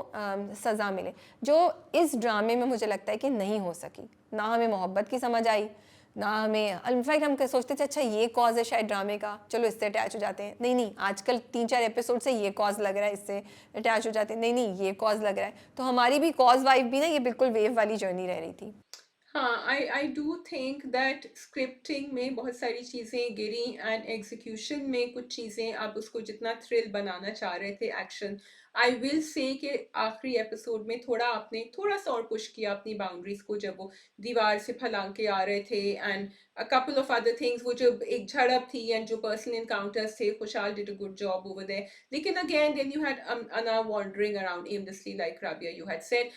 सज़ा मिले, जो इस ड्रामे में मुझे लगता है कि नहीं हो सकी। ना हमें मोहब्बत की समझ आई, ना हमें, इनफैक्ट हम सोचते थे अच्छा ये कॉज है शायद ड्रामे का, चलो इससे अटैच हो जाते हैं, नहीं नहीं आजकल 3-4 एपिसोड से ये कॉज लग रहा है, इससे अटैच हो जाते हैं, नहीं नहीं ये कॉज लग रहा है। तो हमारी भी कॉज वाइफ भी ना ये बिल्कुल वेव वाली जर्नी रह रही थी। हाँ, I do think that scripting में बहुत सारी चीज़ें गिरी एंड एग्जीक्यूशन में कुछ चीज़ें आप उसको जितना थ्रिल बनाना चाह रहे थे, एक्शन, आई विल से कि आखिरी एपिसोड में थोड़ा आपने थोड़ा सा और पुश किया अपनी बाउंड्रीज को, जब वो दीवार से फलांग के आ रहे थे, and a couple of other things, वो जो एक झड़प थी एंड जो पर्सनल encounters थे, खुशहाल did a good job over there. लेकिन again then you had Anna wandering around aimlessly like Rabia you had said.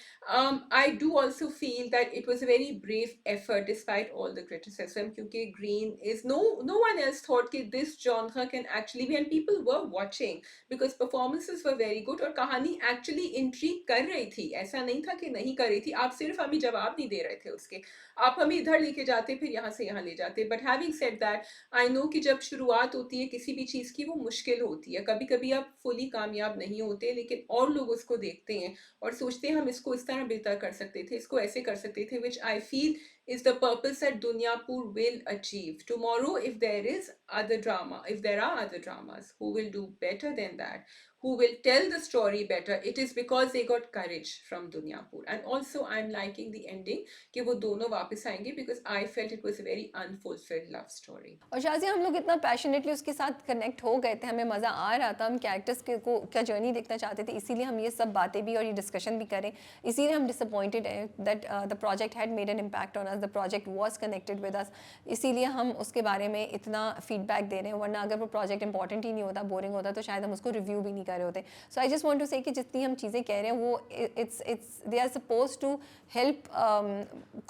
I do also feel that it was a very brave effort despite all the criticism, क्योंकि Green is no one else thought कि this genre can actually be, and people were watching because performances were very good और कहानी actually intrigue कर रही थी, ऐसा नहीं था कि नहीं कर रही थी, आप सिर्फ हमें जवाब नहीं दे रहे थे उसके, आप हमें इधर लेके जाते फिर यहाँ से यहाँ ले जाते। But having said that, I know कि जब शुरुआत होती है किसी भी चीज़ की वो मुश्किल होती है, कभी कभी आप फुली कामयाब नहीं होते, लेकिन और लोग उसको देखते हैं और सोचते हैं हम इसको इस तरह बेहतर कर सकते थे, इसको ऐसे कर सकते थे, which I feel is the purpose that Dunyapur will achieve. Tomorrow, if there is other drama, if there are other dramas who will do better than that, who will tell the story better, it is because they got courage from Dunyapur. And also, I'm liking the ending कि वो दोनों वापस आएंगे, because I felt it was a very unfulfilled love story. और शाज़िया हम लोग इतना passionately उसके साथ कनेक्ट हो गए थे, हमें मज़ा आ रहा था, हम कैरेक्टर्स को क्या जर्नी देखना चाहते थे, इसीलिए हम ये सब बातें भी और ये डिस्कशन भी करें, इसीलिए हम डिसअपॉइंटेड हैं that the project had made an impact on us, the project was connected with us, इसीलिए हम उसके बारे में इतना फीडबैक दे रहे हैं, वरना अगर वो प्रोजेक्ट इंपॉर्टेंट ही नहीं होता, बोरिंग होता, तो शायद हम उसको रिव्यू भी नहीं कर रहे होते। So I just want to say कि जितनी हम चीज़ें कह रहे हैं वो it's they are suppose to help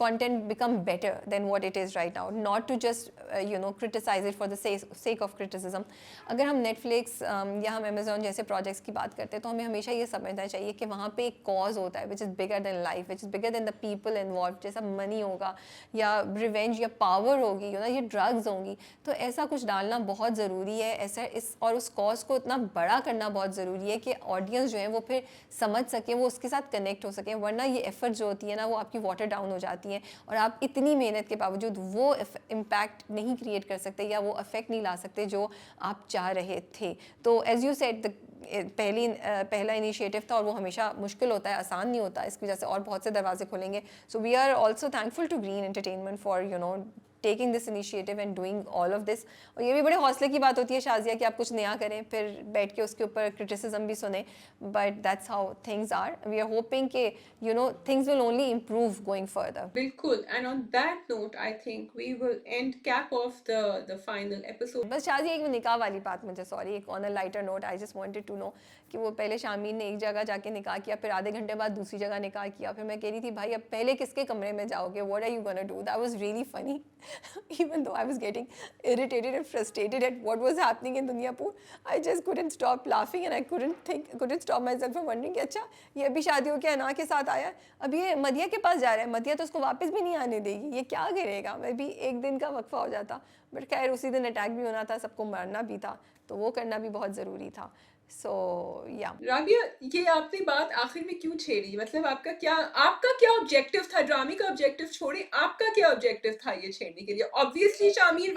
content become better than what it is right now, not to just criticize it for the sake of criticism. अगर हम Netflix या हम Amazon जैसे projects की बात करते हैं तो हमें हमेशा ये समझना चाहिए कि वहाँ पे एक cause होता है which is bigger than life, which is bigger than the people involved, जैसा money होगा या revenge या power होगी, ये drugs होंगी, तो ऐसा कुछ डालना बहुत ज़रूरी है, ऐसा इस और उस cause को इतना बड़ा करना बहुत ज़रूरी है कि audience जो है वो फिर समझ सके, वो उसके साथ connect हो सके, वरना ये effort जो होती है ना वो आपकी वाटर डाउन हो जाती है और आप इतनी मेहनत के बावजूद वो इम्पैक्ट नहीं क्रिएट कर सकते या वो इफेक्ट नहीं ला सकते जो आप चाह रहे थे। तो एज यू सेड पहला इनिशिएटिव था और वो हमेशा मुश्किल होता है, आसान नहीं होता, इसकी वजह से और बहुत से दरवाजे खुलेंगे। So we are also thankful to Green Entertainment for taking this initiative and doing all of this. और ये भी बड़े हौसले की बात होती है शाज़िया कि आप कुछ नया करें फिर बैठ के उसके ऊपर क्रिटिसिज्म भी सुने, but that's how things are. We are hoping कि things will only improve going further. बिल्कुल, and on that note I think we will end cap off the final episode. बस शाज़िया एक निकाह वाली बात मुझे, सॉरी, एक on a lighter note I just wanted to know कि वो पहले शामीन ने एक जगह जाके निकाह किया, फिर आधे घंटे बाद दूसरी जगह निकाह किया, फिर मैं कह रही थी भाई अब पहले किसके कमरे में जाओगे, what are you gonna do. That was really funny even though I was getting irritated and frustrated at what was happening in Dunyapur, I just couldn't stop laughing and I couldn't stop myself from wondering कि अच्छा ये अभी शादी हो के अना के साथ आया, अब ये मदिया के पास जा रहा है, मदिया तो उसको वापस भी नहीं आने देगी, ये क्या करेगा। मैं भी एक दिन का वक्फा हो जाता, बट खैर उसी दिन अटैक भी होना था, सबको मरना भी था, तो वो करना भी बहुत ज़रूरी था। सो या राबिया, ये आपने बात आखिर में क्यों छेड़ी, मतलब आपका क्या ऑब्जेक्टिव था, ड्रामे का ऑब्जेक्टिव छोड़े आपका क्या ऑब्जेक्टिव था ये छेड़ने के लिए। ऑब्वियसली शामीर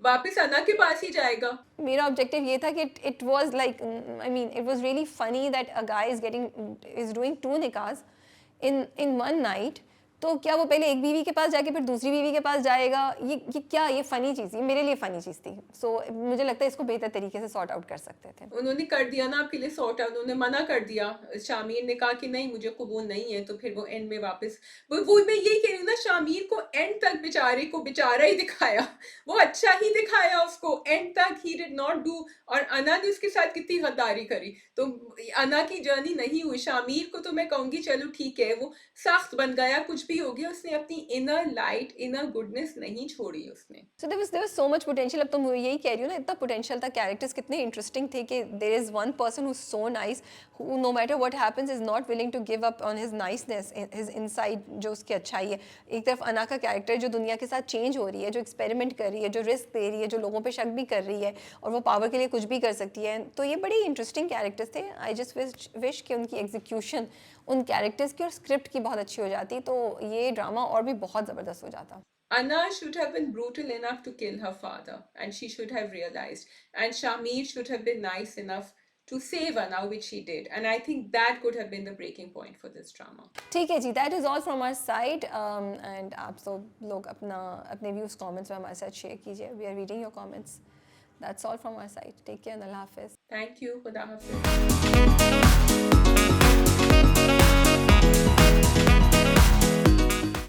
वापस अना के पास ही जाएगा। मेरा ऑब्जेक्टिव ये था कि it was like, I mean it was really funny that a guy is doing 2 निकाहs इन वन नाइट, तो क्या वो पहले एक बीवी के पास जाके फिर दूसरी बीवी के पास जाएगा, ये क्या, ये फ़नी चीज़ थी, मेरे लिए फ़नी चीज़ थी। सो मुझे लगता है इसको बेहतर तरीके से सॉर्ट आउट कर सकते थे। उन्होंने कर दिया ना आपके लिए सॉर्ट आउट, उन्होंने मना कर दिया, शामीर ने कहा कि नहीं मुझे कबूल नहीं है, तो फिर वो एंड में वापस वो मैं यही कह रही हूँ ना, शामीर को एंड तक बेचारे को बेचारा ही दिखाया, वो अच्छा ही दिखाया उसको एंड तक, ही डिड नॉट डू। और अना ने उसके साथ कितनी गद्दारी करी, तो अना की जर्नी नहीं हुई। शामीर को तो मैं कहूँगी चलो ठीक है, वो सख्त बन गया, कुछ भी हो गया, उसने अपनी इनर लाइट, इनर गुडनेस नहीं छोड़ी उसने। So there was so much potential. अब तो मैं यही कह रही हूँ ना, इतना पोटेंशियल था, कैरेक्टर्स कितने इंटरेस्टिंग थे कि there is one person who is so nice, who no matter what happens is not willing to give up on his niceness, his inside जो उसकी अच्छाई है। एक तरफ अना का कैरेक्टर जो दुनिया के साथ चेंज हो रही है, जो एक्सपेरिमेंट कर रही है, जो रिस्क दे रही है, जो लोगों पे शक भी कर रही है और वो पावर के लिए कुछ भी कर सकती है, तो ये बड़े इंटरेस्टिंग कैरेक्टर्स थे। आई जस्ट विश कि उनकी एग्जीक्यूशन उन कैरेक्टर्स की और स्क्रिप्ट की बहुत अच्छी हो जाती, तो ये ड्रामा और भी बहुत ज़बरदस्त हो जाता। Anna should have been brutal enough to kill her father, and she should have realized. And Shamir should have been nice enough to save Anna, which he did. And I think that could have been the breaking point for this drama. ठीक है जी, that is all from our side, and आप सब लोग अपने views comments में हमारे साथ शेयर कीजिए, we are reading your comments. That's all from our side, take care, अल्लाह हाफिज़। Thank you. Khuda Hafiz.